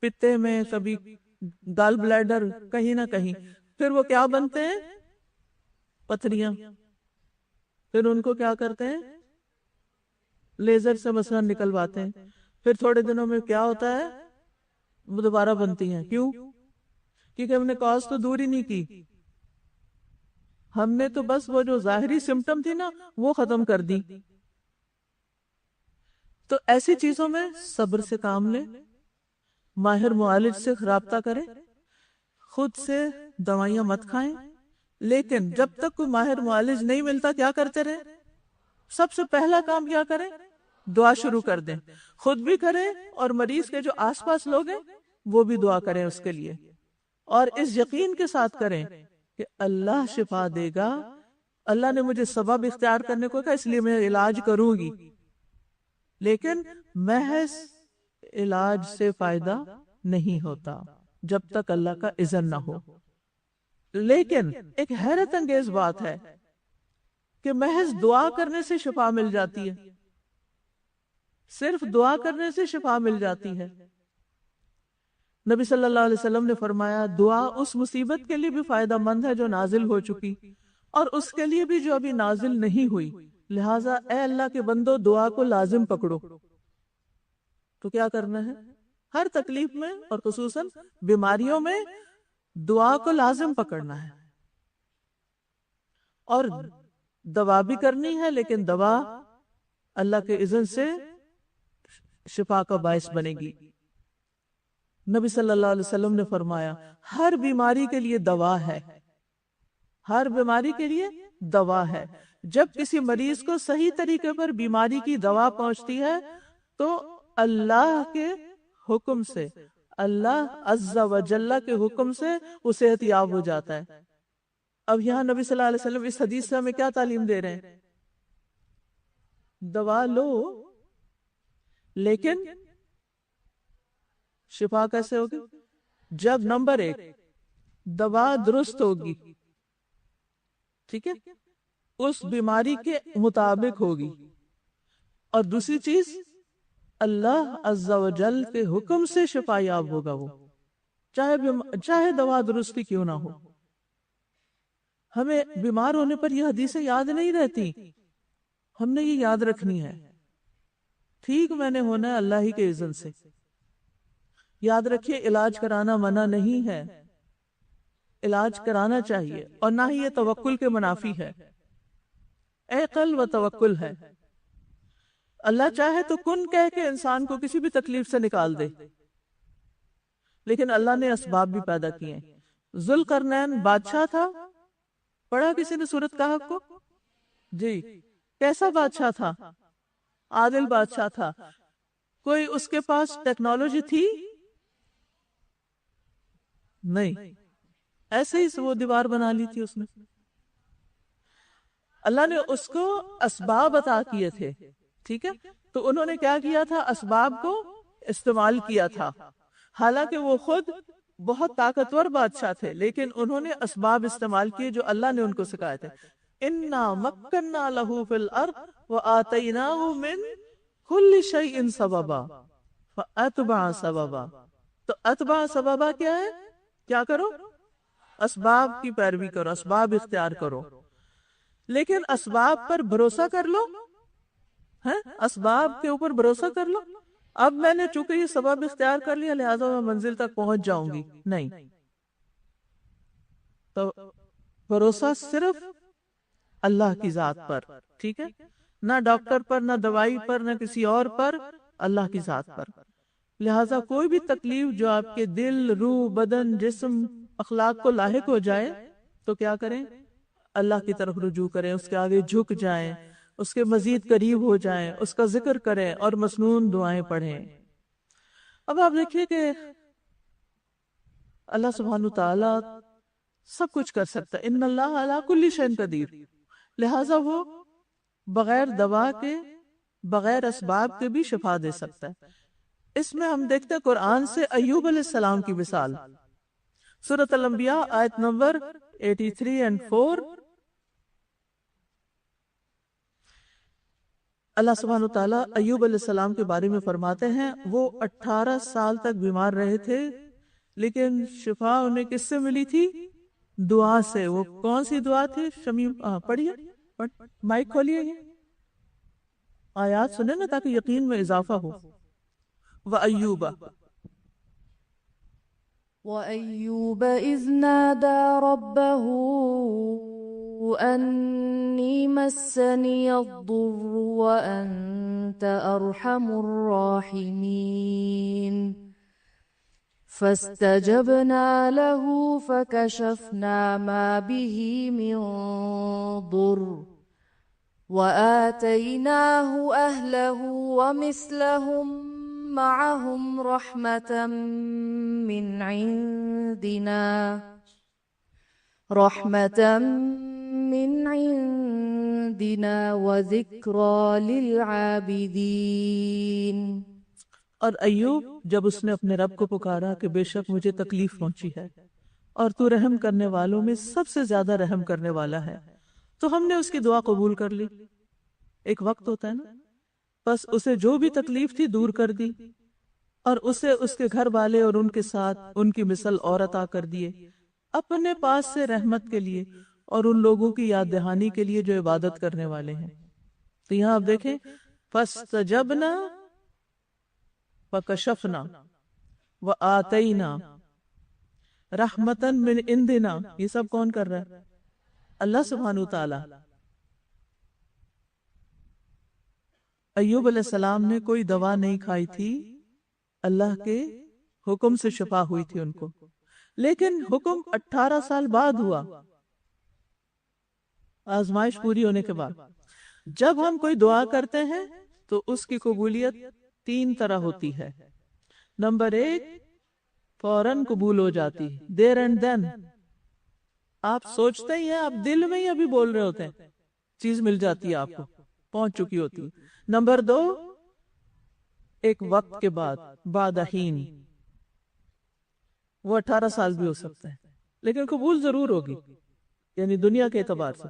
پتے میں، کبھی گال بلیڈر، کہیں نہ کہیں. پھر وہ کیا بنتے ہیں؟ پتھریاں. پھر ان کو کیا کرتے ہیں؟ لیزر سے مثلا نکلواتے ہیں. پھر تھوڑے دنوں میں کیا ہوتا ہے؟ وہ دوبارہ بنتی ہیں. کیوں؟ کیونکہ ہم نے کاز تو دور ہی نہیں کی، ہم نے تو بس وہ جو ظاہری سمٹم تھی نا وہ ختم کر دی. تو ایسی چیزوں میں صبر سے کام لیں، ماہر معالج سے رابطہ کریں، خود سے دوائیاں مت کھائیں. لیکن جب تک کوئی ماہر معالج نہیں ملتا کیا کرتے رہیں؟ سب سے پہلا کام کیا کریں؟ دعا شروع کر دیں. خود بھی کریں اور مریض کے جو آس پاس لوگ ہیں وہ بھی دعا کریں اس کے لیے، اور اس یقین کے ساتھ کریں کہ اللہ شفا دے گا. اللہ نے مجھے سبب اختیار کرنے کو کہا، اس لیے میں علاج کروں گی. لیکن محض علاج سے فائدہ نہیں ہوتا جب تک اللہ کا اذن نہ ہو. لیکن ایک حیرت انگیز بات ہے کہ محض دعا کرنے سے شفا مل جاتی ہے، صرف دعا کرنے سے شفا مل جاتی ہے. نبی صلی اللہ علیہ وسلم نے فرمایا دعا اس مصیبت کے لیے بھی فائدہ مند ہے جو نازل ہو چکی، اور اس کے لیے بھی جو ابھی نازل نہیں ہوئی، لہٰذا اے اللہ کے بندو دعا کو لازم پکڑو۔ تو کیا کرنا ہے؟ ہر تکلیف میں اور خصوصاً بیماریوں میں دعا کو لازم پکڑنا ہے، اور دوا بھی کرنی ہے، لیکن دوا اللہ کے اذن سے شفا کا باعث بنے گی۔ نبی صلی اللہ علیہ وسلم نے فرمایا ہر بیماری کے لیے دوا ہے، ہر بیماری کے لیے دوا ہے۔ جب کسی مریض کو صحیح طریقے پر بیماری کی دوا پہنچتی ہے تو اللہ کے حکم سے، اللہ عز و جل کے حکم سے وہ صحت یاب ہو جاتا ہے۔ اب یہاں نبی صلی اللہ علیہ وسلم اس حدیث سے ہمیں کیا تعلیم دے رہے ہیں؟ دوا لو، لیکن شفا کیسے ہوگی؟ جب نمبر 1 دوا درست ہوگی، ٹھیک ہے، اس بیماری کے مطابق ہوگی، اور دوسری چیز اللہ عز و جل کے حکم سے شفا یاب ہوگا وہ، چاہے دوا درستی کیوں نہ ہو۔ ہمیں بیمار ہونے پر یہ حدیثیں یاد نہیں رہتی، ہم نے یہ یاد رکھنی ہے۔ ٹھیک میں نے ہونا ہے اللہ ہی کے اذن سے۔ یاد رکھیے علاج کرانا منع نہیں ہے، علاج کرانا چاہیے، اور نہ ہی یہ توکل کے منافی ہے، عقل و توکل ہے۔ اللہ چاہے تو کن کہہ کے انسان کو کسی بھی تکلیف سے نکال دے، لیکن اللہ نے اسباب بھی پیدا کیے ہیں۔ ذوالقرنین بادشاہ تھا، پڑھا کسی نے سورۃ کہف کو؟ جی، کیسا بادشاہ تھا؟ عادل بادشاہ تھا۔ کوئی اس کے پاس ٹیکنالوجی تھی؟ نہیں، ایسے ہی وہ دیوار بنا لی تھی اس نے۔ اللہ نے اس کو اسباب عطا کیے تھے، ٹھیک ہے، تو انہوں نے کیا کیا تھا؟ اسباب کو استعمال کیا تھا۔ حالانکہ وہ خود بہت طاقتور بادشاہ تھے، لیکن انہوں نے اسباب استعمال کیے جو اللہ نے ان کو سکھائے تھے۔ اِنَّا مَكَّنَّا لَهُ فِي الْأَرْضِ وَآتَيْنَاهُ مِن كُلِّ شَيْءٍ سَبَبًا فَأَتْبَعَ سَبَبًا۔ تو اتبع سببا کیا ہے؟ کیا کرو؟ اسباب کی پیروی کرو، اسباب اختیار کرو، لیکن اسباب پر بھروسہ کر لو، اسباب کے اوپر بھروسہ کر لو۔ اب میں نے چونکہ یہ سبب اختیار کر لیا لہٰذا میں منزل تک پہنچ جاؤں گی، نہیں۔ تو بھروسہ صرف اللہ کی ذات پر، ٹھیک ہے، نہ ڈاکٹر پر، نہ دوائی پر، نہ کسی اور پر، اللہ کی ذات پر۔ لہٰذا کوئی بھی تکلیف جو آپ کے دل، روح، بدن، جسم، اخلاق کو لاحق ہو جائے تو کیا کریں؟ اللہ کی طرف رجوع کریں، اس کے آگے جھک جائیں، اس کے مزید قریب ہو جائیں، اس کا ذکر کریں اور مسنون دعائیں پڑھیں۔ اب آپ دیکھیے کہ اللہ سبحانہ تعالیٰ سب کچھ کر سکتا ہے، ان اللہ علی کل شیء قدیر، لہٰذا وہ بغیر دوا کے، بغیر اسباب کے بھی شفا دے سکتا ہے۔ اس میں ہم دیکھتے ہیں قرآن سے ایوب علیہ السلام کی مثال، سورۃ الانبیاء آیت نمبر 83 اور 4۔ اللہ سبحانہ وتعالیٰ ایوب علیہ السلام کے بارے میں فرماتے ہیں وہ 18 سال تک بیمار رہے تھے، لیکن شفا انہیں کس سے ملی تھی؟ دعا سے۔ وہ کون سی دعا تھی؟ شمیم پڑھیے، مائک کھولیے، آیات سنیں نا تاکہ یقین میں اضافہ ہو۔ وَأَيُّوبَ وَأَيُّوبَ إِذْ نَادَى رَبَّهُ أَنِّي مَسَّنِيَ الضُّرُّ وَأَنْتَ أَرْحَمُ الرَّاحِمِينَ فَاسْتَجَبْنَا لَهُ فَكَشَفْنَا مَا بِهِ مِنْ ضُرٍّ وَآتَيْنَاهُ أَهْلَهُ وَمِثْلَهُمْ معهم رحمة من عندنا وذكرى للعابدين۔ اور ایوب جب اس نے اپنے رب کو پکارا کہ بے شک مجھے تکلیف پہنچی ہے اور تو رحم کرنے والوں میں سب سے زیادہ رحم کرنے والا ہے، تو ہم نے اس کی دعا قبول کر لی۔ ایک وقت ہوتا ہے نا، بس اسے جو بھی تکلیف تھی دور کر دی، اور اسے اس کے گھر والے اور ان کے ساتھ ان کی مثل اور عطا کر دیے اپنے پاس سے رحمت کے لیے اور ان لوگوں کی یاد دہانی کے لیے جو عبادت کرنے والے ہیں. تو یہاں آپ دیکھیں فَاسْتَجَبْنَا وَكَشَفْنَا وَآتَيْنَا رَحْمَةً مِّنْ عِنْدِنَا. یہ سب کون کر رہا ہے؟ اللہ سبحانہ وتعالی. ایوب علیہ السلام نے کوئی دوا نہیں کھائی تھی، اللہ کے حکم سے شفا ہوئی تھی ان کو، لیکن حکم 18 سال بعد ہوا، آزمائش پوری ہونے کے بعد. جب ہم کوئی دعا کرتے ہیں تو اس کی قبولیت 3 طرح ہوتی ہے. نمبر 1، فوراً قبول ہو جاتی ہے، دیر اینڈ دین. آپ سوچتے ہی ہیں، آپ دل میں ہی ابھی بول رہے ہوتے ہیں، چیز مل جاتی ہے، آپ کو پہنچ چکی ہوتی ہے. نمبر 2، ایک وقت کے بعد، بعد حین، وہ 18 سال بھی ہو سکتا ہے لیکن قبول ضرور ہوگی، یعنی دنیا کے اعتبار سے.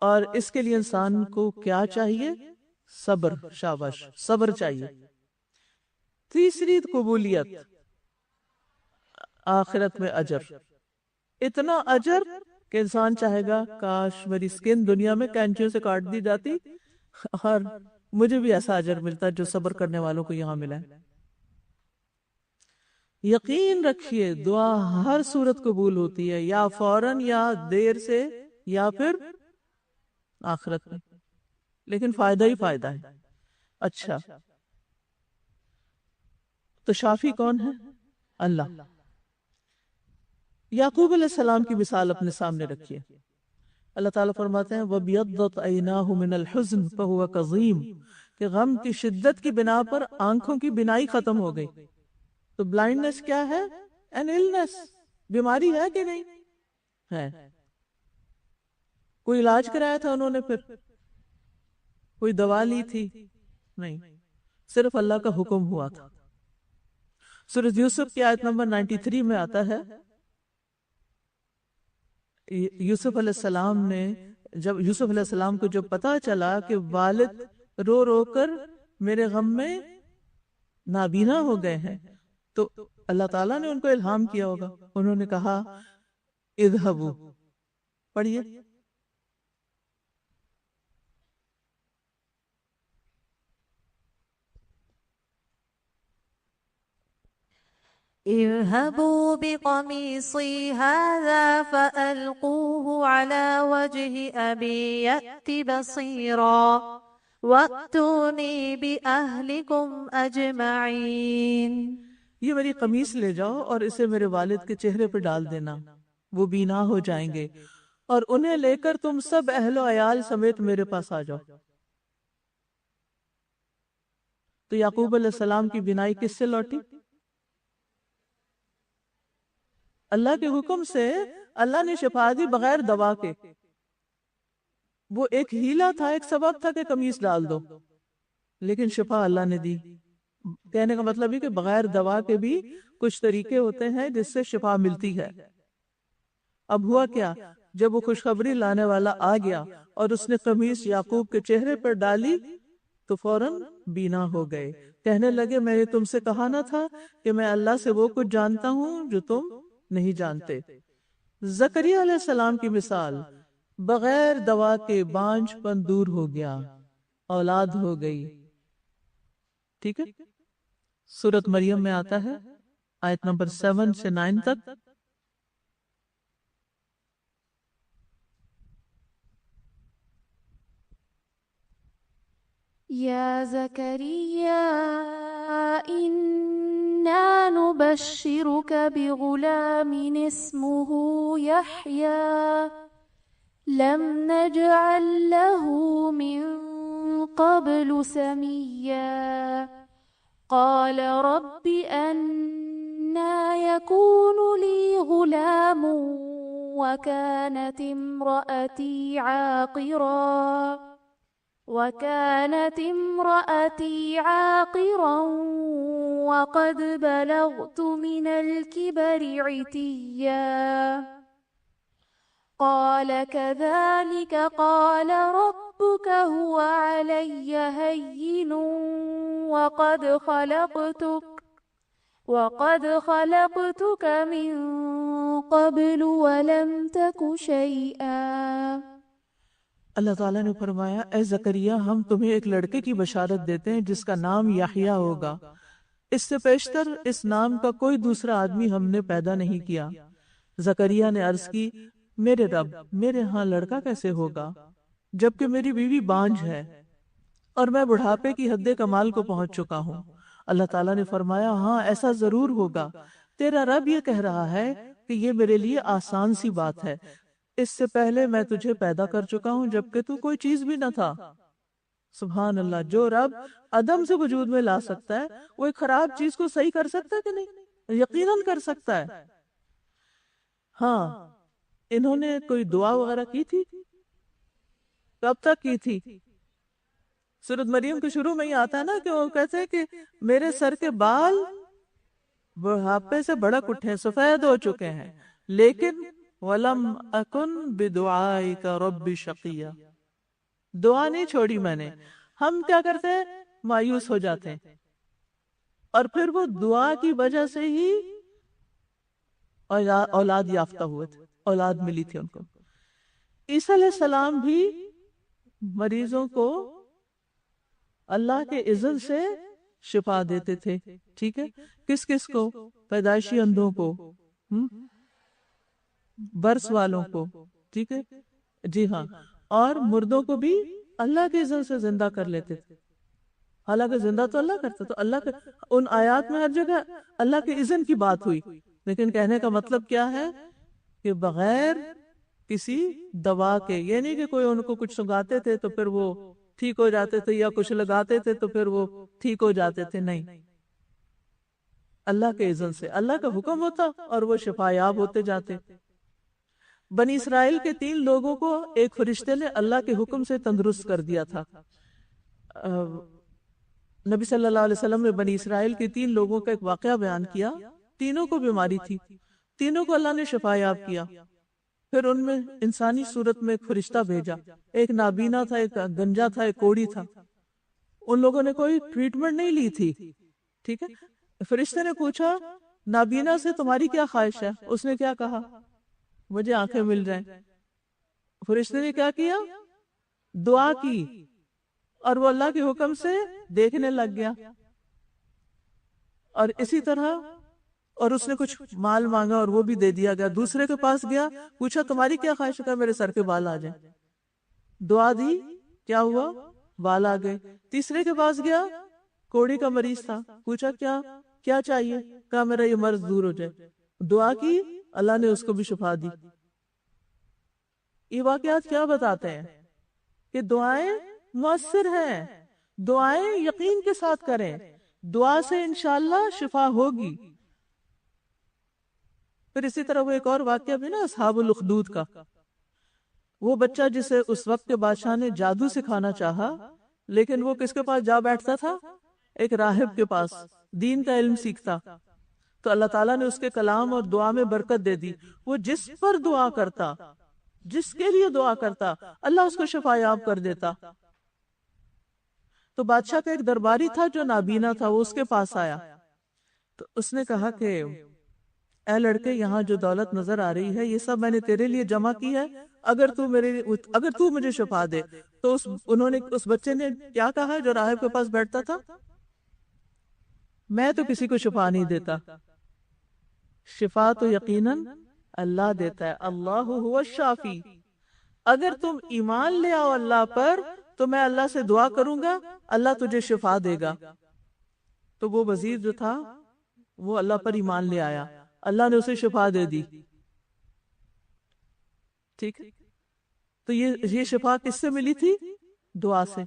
اور اس کے لیے انسان کو کیا چاہیے؟ صبر. شاباش، صبر چاہیے. تیسری قبولیت، آخرت میں اجر. اتنا اجر کہ انسان چاہے گا کاش میری سکن دنیا میں کینچیوں سے کاٹ دی جاتی اور مجھے بھی ایسا اجر ملتا جو صبر کرنے والوں کو یہاں ملا ہے. یقین رکھیے دعا ہر صورت قبول ہوتی ہے، یا فوراً، یا دیر سے، یا پھر آخرت میں، لیکن فائدہ ہی فائدہ ہے. اچھا، تو شافی کون ہے؟ اللہ. یعقوب علیہ السلام کی مثال اپنے سامنے رکھیے. اللہ تعالیٰ فرماتے ہیں وَبْيَضَّتْ عَيْنَاهُ مِنَ الْحُزْنِ فَهُوَ كَظِيمٌ، کہ غم کی شدت کی بنا پر آنکھوں کی بینائی ختم ہو گئی. تو بلائنڈنس کیا ہے؟ این illness، بیماری ہے کہ نہیں ہے. کوئی علاج کرایا تھا انہوں نے؟ پھر کوئی دوا لی تھی؟ نہیں، صرف اللہ کا حکم ہوا تھا. سورۃ یوسف کی آیت نمبر 93 میں آتا ہے، یوسف علیہ السلام نے یوسف علیہ السلام کو جب پتا چلا کہ والد رو رو کر میرے غم میں نابینا ہو گئے ہیں، تو اللہ تعالیٰ نے ان کو الہام کیا ہوگا. انہوں نے کہا اذهبوا، پڑھیے. اذهبوا بقميصي هذا فألقوه على وجه أبي يأت بصيرا وأتوني بأهلكم أجمعين. یہ میری قمیص لے جاؤ اور اسے میرے والد کے چہرے پہ ڈال دینا، وہ بینا ہو جائیں گے، اور انہیں لے کر تم سب اہل و عیال سمیت میرے پاس آ جاؤ. تو یعقوب علیہ السلام کی بینائی کس سے لوٹی؟ اللہ کے حکم سے. اللہ نے شفا دی بغیر دوا کے. وہ ایک ہیلا تھا، ایک سبب تھا کہ قمیص ڈال دو، لیکن شفا اللہ نے دی. کہنے کا مطلب ہے کہ بغیر دوا کے بھی کچھ طریقے ہوتے ہیں جس سے شفا ملتی ہے. اب ہوا کیا؟ جب وہ خوشخبری لانے والا آ گیا اور اس نے قمیص یعقوب کے چہرے پر ڈالی تو فوراً بینا ہو گئے. کہنے لگے میں نے تم سے کہا نہ تھا کہ میں اللہ سے وہ کچھ جانتا ہوں جو تم نہیں جانتے. زکریا علیہ السلام کی مثال، بغیر دوا کے بانجھ پن دور ہو گیا، اولاد ہو گئی. ٹھیک ہے، سورۃ مریم میں آتا ہے آیت نمبر 7 سے 9 تک. يا زكريا إنا نبشرك بغلام اسمه يحيى لم نجعل له من قبل سميا قال رب أنى يكون لي غلام وكانت امرأتي عاقرا وقد بلغت من الكبر عتيا قال كذلك قال ربك هو علي هين وقد خلقتك وقد خلقتك من قبل ولم تك شيئا۔ اللہ تعالیٰ نے فرمایا اے زکریا ہم تمہیں ایک لڑکے کی بشارت دیتے ہیں جس کا نام یحییٰ ہوگا، اس سے پیشتر اس نام کا کوئی دوسرا آدمی ہم نے پیدا نہیں کیا۔ زکریا نے عرض کی میرے رب میرے ہاں لڑکا کیسے ہوگا جبکہ میری بیوی بانجھ ہے اور میں بڑھاپے کی حد کمال کو پہنچ چکا ہوں۔ اللہ تعالیٰ نے فرمایا ہاں ایسا ضرور ہوگا، تیرا رب یہ کہہ رہا ہے کہ یہ میرے لیے آسان سی بات ہے، اس سے پہلے میں تجھے پیدا کر چکا ہوں جبکہ تو کوئی چیز بھی نہ تھا۔ سبحان اللہ، جو رب عدم سے وجود میں لا سکتا ہے وہ ایک خراب چیز کو صحیح کر سکتا ہے کہ نہیں؟ یقیناً کر سکتا ہے۔ ہاں انہوں نے کوئی دعا وغیرہ کی تھی؟ کب تک کی تھی؟ سورۃ مریم کے شروع میں ہی آتا ہے نا کہ وہ کہتے ہیں کہ میرے سر کے بال بڑھاپے سے بڑک اٹھے، سفید ہو چکے ہیں، لیکن وَلَمْ أَكُنْ بِدُعَائِكَ رَبِّ شَقِيًّا، دعا نہیں چھوڑی میں نے۔ ہم کیا کرتے ہیں؟ مایوس ہو جاتے ہیں، اور پھر وہ دعا کی وجہ سے ہی اولاد یافتہ ہوئے تھے، اولاد ملی تھی ان کو۔ عیسیٰ علیہ السلام بھی مریضوں کو اللہ کے اذن سے شفا دیتے تھے، ٹھیک ہے؟ کس کس کو؟ پیدائشی اندھوں کو، برس والوں کو، ٹھیک ہے جی ہاں، اور مردوں کو بھی اللہ کے اذن سے زندہ کر لیتے تھے۔ حالانکہ زندہ تو اللہ کرتا، تو اللہ کے ان آیات میں ہر جگہ اللہ کے اذن کی بات ہوئی، لیکن کہنے کا مطلب کیا ہے کہ بغیر کسی دوا کے، یہ نہیں کہ کوئی ان کو کچھ سنگاتے تھے تو پھر وہ ٹھیک ہو جاتے تھے، یا کچھ لگاتے تھے تو پھر وہ ٹھیک ہو جاتے تھے، نہیں، اللہ کے اذن سے اللہ کا حکم ہوتا اور وہ شفا یاب ہوتے جاتے۔ بنی اسرائیل کے 3 لوگوں کو ایک فرشتے نے اللہ کے حکم سے تندرست کر دیا تھا۔ نبی صلی اللہ علیہ وسلم نے بنی اسرائیل کے 3 لوگوں کا ایک واقعہ بیان کیا، تینوں کو بیماری تھی، تینوں کو اللہ نے شفا یاب کیا۔ پھر ان میں انسانی صورت میں ایک فرشتہ بھیجا، ایک نابینا تھا، ایک گنجا تھا، ایک کوڑی تھا۔ ان لوگوں نے کوئی ٹریٹمنٹ نہیں لی تھی، ٹھیک ہے؟ فرشتے نے پوچھا نابینا سے تمہاری کیا خواہش ہے؟ اس نے کیا کہا؟ مجھے آنکھیں مل جائیں۔ فرشتے نے کیا کیا؟ دعا کی، اور وہ اللہ کے حکم سے دیکھنے لگ گیا۔ اور اسی طرح، اور اس نے کچھ مال مانگا اور وہ بھی دے دیا گیا۔ دوسرے کے پاس گیا، پوچھا تمہاری کیا خواہش ہے؟ میرے سر کے بال آ جائیں۔ دعا دی، کیا ہوا؟ بال آ گئے۔ تیسرے کے پاس گیا، کوڑی کا مریض تھا، پوچھا کیا چاہیے؟ کہا میرا یہ مرض دور ہو جائے۔ دعا کی، اللہ نے اس کو بھی شفا دی۔ یہ واقعات کیا بتاتے ہیں؟ کہ دعائیں مؤثر ہیں، دعائیں یقین کے ساتھ کریں، دعا سے انشاءاللہ شفا ہوگی۔ پھر اسی طرح وہ ایک اور واقعہ بھی نا اصحاب الاخدود کا، وہ بچہ جسے اس وقت کے بادشاہ نے جادو سکھانا چاہا، لیکن وہ کس کے پاس جا بیٹھتا تھا؟ ایک راہب کے پاس، دین کا علم سیکھتا۔ تو اللہ تعالیٰ نے اس کے کلام اور دعا میں برکت دے دی۔ وہ جس پر دعا کرتا، جس کے لیے دعا کرتا، اللہ اس کو شفا یاب کر دیتا۔ تو بادشاہ کا ایک درباری تھا جو نابینا تھا، وہ اس کے پاس آیا تو اس نے کہا کہ اے لڑکے، یہاں جو دولت نظر آ رہی ہے یہ سب میں نے تیرے لیے جمع کی ہے، اگر تو مجھے شفا دے۔ تو اس بچے نے کیا کہا جو راہب کے پاس بیٹھتا تھا؟ میں تو کسی کو شفا نہیں دیتا، شفا تو یقیناً اللہ دیتا ہے، اللہ هو الشافی۔ اگر تم ایمان لے آؤ اللہ پر تو میں اللہ سے دعا کروں گا، اللہ تجھے شفا دے گا۔ تو وہ وزیر جو تھا وہ اللہ پر ایمان لے آیا، اللہ نے اسے شفا دے دی، ٹھیک۔ تو یہ شفا کس سے ملی تھی؟ دعا سے۔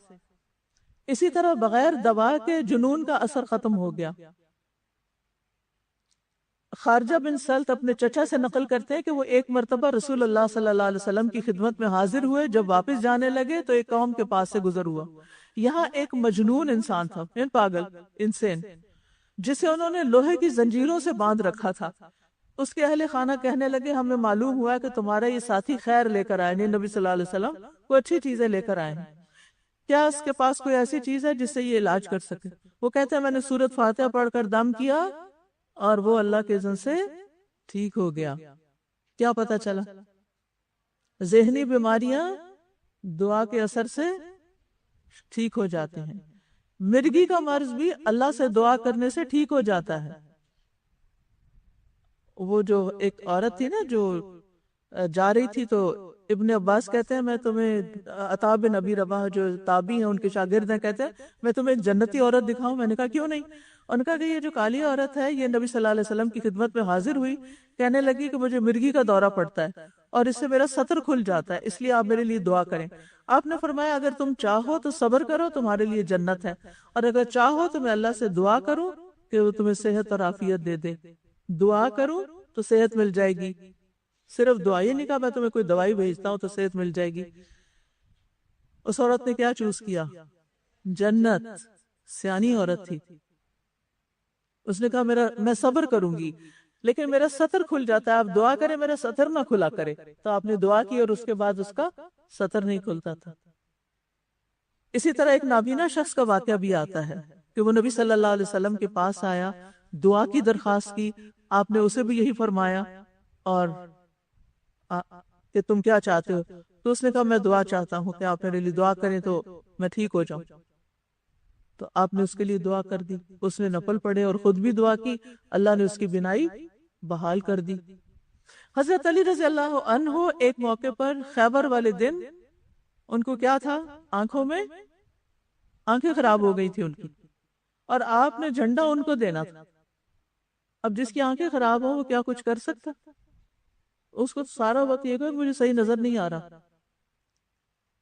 اسی طرح بغیر دوا کے جنون کا اثر ختم ہو گیا۔ خارجہ بن سلط اپنے چچا سے نقل کرتے ہیں کہ وہ ایک مرتبہ رسول اللہ صلی اللہ علیہ وسلم کی خدمت میں حاضر ہوئے، جب واپس جانے لگے تو ایک قوم کے پاس سے گزر ہوا۔ یہاں ایک مجنون انسان تھا، پاگل انسان، جسے انہوں نے لوہے کی زنجیروں سے باندھ رکھا تھا۔ اس کے اہل خانہ کہنے لگے ہمیں معلوم ہوا کہ تمہارا یہ ساتھی خیر لے کر آئے، نبی صلی اللہ علیہ وسلم کوئی اچھی چیزیں لے کر آئے ہیں، کیا اس کے پاس کوئی ایسی چیز ہے جس سے یہ علاج کر سکے؟ وہ کہتے ہیں میں نے سورۃ فاتحہ پڑھ کر دم کیا اور وہ اللہ کے اذن سے ٹھیک ہو گیا. کیا پتا چلا؟ ذہنی بیماریاں دعا کے اثر سے ٹھیک ہو جاتے ہیں. مرگی کا مرض بھی اللہ سے دعا کرنے سے ٹھیک ہو جاتا ہے. وہ جو ایک عورت تھی نا جو جا رہی تھی، تو ابن عباس کہتے ہیں میں تمہیں، عطا بن ابی رباح جو تابعی ہیں ان کے شاگرد ہیں، کہتے ہیں میں تمہیں ایک جنتی عورت دکھاؤں. میں نے کہا کیوں نہیں؟ ان کا کہ یہ جو کالی عورت ہے یہ نبی صلی اللہ علیہ وسلم کی خدمت میں حاضر ہوئی، کہنے لگی کہ مجھے مرگی کا دورہ پڑتا ہے اور اس سے میرا سطر کھل جاتا ہے، اس لیے آپ میرے لیے دعا کریں. آپ نے فرمایا اگر تم چاہو تو صبر کرو، تمہارے لیے جنت ہے، اور اگر چاہو تو میں اللہ سے دعا کروں کہ وہ تمہیں صحت اور عافیت دے دے. دعا کروں تو صحت مل جائے گی. صرف دعا، یہ نہیں کہا میں تمہیں کوئی دوائی بھیجتا ہوں تو صحت مل جائے گی. اس عورت نے کیا چوز کیا؟ جنت. سیانی عورت تھی. اس نے کہا میں صبر کروں گی لیکن میرا سطر کھل جاتا ہے، آپ دعا کریں میرا سطر نہ کھلا کرے. تو آپ نے دعا کی اور اس کے بعد اس کا سطر نہیں کھلتا تھا. اسی طرح ایک نابینا شخص کا واقعہ بھی آتا ہے کہ وہ نبی صلی اللہ علیہ وسلم کے پاس آیا، دعا کی درخواست کی. آپ نے اسے بھی یہی فرمایا اور کہ تم کیا چاہتے ہو؟ تو اس نے کہا میں دعا چاہتا ہوں کہ آپ میرے لیے دعا کریں تو میں ٹھیک ہو جاؤں. تو آپ نے اس کے لیے دعا کر دی. اس نے نفل پڑھے اور خود بھی دعا کی. اللہ نے اس کی بینائی بحال کر دی. حضرت علی رضی اللہ عنہ ایک موقع پر خیبر والے دن ان کو کیا تھا؟ آنکھوں میں آنکھیں خراب ہو گئی تھی ان کی، اور آپ نے جھنڈا ان کو دینا تھا. اب جس کی آنکھیں خراب ہوں وہ کیا کچھ کر سکتا؟ اس کو سارا وقت یہ کہ مجھے صحیح نظر نہیں آ رہا.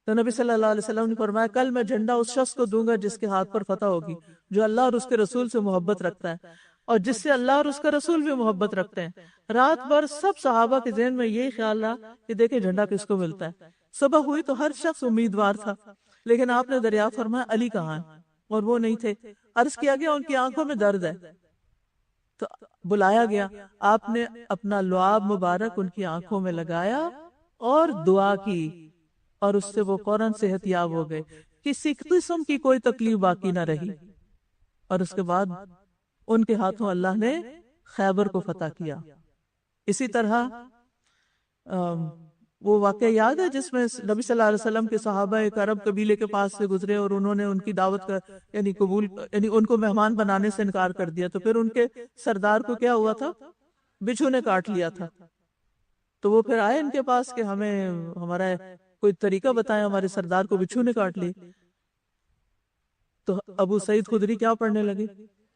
تو نبی صلی اللہ علیہ وسلم نے فرمایا کل میں جھنڈا اس شخص کو دوں گا جس کے ہاتھ پر فتح ہوگی، جو اللہ اور اس کے رسول سے محبت رکھتا ہے اور جس سے اللہ اور اس کا رسول بھی محبت رکھتے ہیں. رات بھر سب صحابہ کے ذہن میں یہی خیال رہا کہ دیکھیں جھنڈا کس کو ملتا ہے. صبح ہوئی تو ہر شخص امیدوار تھا، لیکن آپ نے دریافت فرمایا علی کہاں ہے؟ اور وہ نہیں تھے. عرض کیا گیا ان کی آنکھوں میں درد ہے. تو بلایا گیا، آپ نے اپنا لعاب مبارک ان کی آنکھوں میں لگایا اور دعا کی، اور اس سے وہ فوراً صحت یاب ہو گئے. کسی قسم کی کوئی تکلیف باقی نہ رہی. اور اس کے بعد ان کے ہاتھوں اللہ نے خیبر کو فتح کیا. اسی طرح وہ واقعہ یاد ہے جس میں نبی صلی اللہ علیہ وسلم کے صحابہ ایک عرب قبیلے کے پاس سے گزرے اور انہوں نے ان کی دعوت کا یعنی ان کو مہمان بنانے سے انکار کر دیا. تو پھر ان کے سردار کو کیا ہوا تھا؟ بچھو نے کاٹ لیا تھا. تو وہ پھر آئے ان کے پاس کہ ہمیں ہمارا کوئی طریقہ بتائیں، ہمارے سردار کو بچھو نے کاٹ لی. تو ابو سعید خدری کیا پڑھنے لگے؟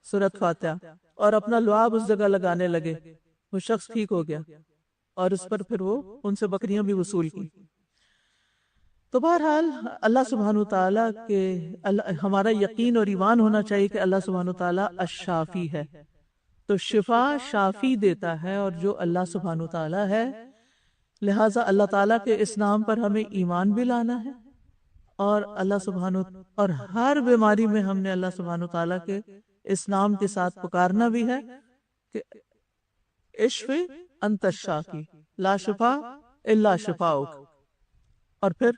سورۃ فاتحہ، اور اپنا لعاب اس جگہ لگانے لگے. وہ شخص ٹھیک ہو گیا اور اس پر پھر وہ ان سے بکریاں بھی وصول کی. تو بہرحال اللہ سبحانہ وتعالیٰ کے ہمارا یقین اور ایمان ہونا چاہیے کہ اللہ سبحانہ وتعالیٰ الشافی ہے. تو شفا شافی دیتا ہے، اور جو اللہ سبحانہ وتعالیٰ ہے، لہٰذا اللہ تعالیٰ کے اس نام پر ہمیں ایمان بھی لانا ہے، اور اللہ سبحانہ اور ہر بیماری میں ہم نے اللہ سبحانہ وتعالیٰ کے اس نام کے ساتھ پکارنا بھی ہے کہ اشفی انت الشافی لا شفا الا شفاؤک. اور پھر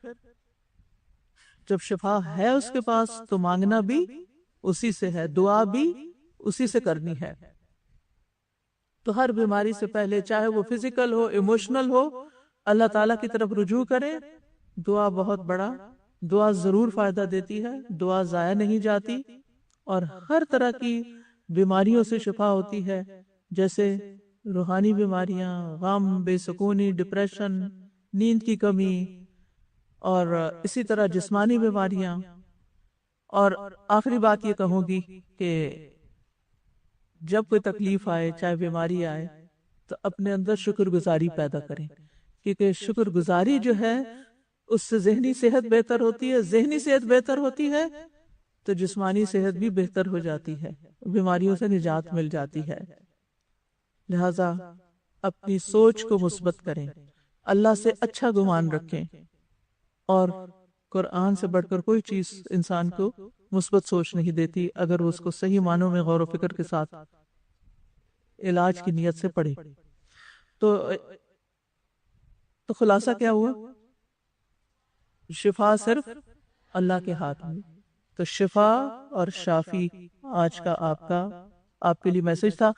جب شفا ہے اس کے پاس تو مانگنا بھی اسی سے ہے، دعا بھی اسی سے کرنی ہے. تو ہر بیماری سے پہلے چاہے وہ فزیکل ہو، ایموشنل ہو، اللہ تعالیٰ کی طرف رجوع کرے. دعا بہت بڑا، دعا ضرور فائدہ دیتی ہے، دعا ضائع نہیں جاتی، اور ہر طرح کی بیماریوں سے شفا ہوتی ہے، جیسے روحانی بیماریاں، غم، بے سکونی، ڈپریشن، نیند کی کمی، اور اسی طرح جسمانی بیماریاں. اور آخری بات یہ کہوں گی کہ جب کوئی تکلیف آئے، چاہے بیماری آئے، تو اپنے اندر شکر گزاری پیدا کریں، کیونکہ شکر گزاری جو ہے اس سے ذہنی صحت بہتر ہوتی ہے. ذہنی صحت بہتر ہوتی ہے تو جسمانی صحت بھی بہتر ہو جاتی ہے، بیماریوں سے نجات مل جاتی ہے. لہذا اپنی سوچ کو مثبت کریں، اللہ سے اچھا گمان رکھیں، اور قرآن سے بڑھ کر کوئی چیز انسان کو مثبت سوچ نہیں دیتی اگر وہ اس کو صحیح معنوں میں غور و فکر کے ساتھ علاج کی نیت سے پڑھے. تو خلاصہ کیا ہوا؟ شفا صرف اللہ کے ہاتھ میں. تو شفا اور شافی آج کا آپ کے لیے میسج تھا.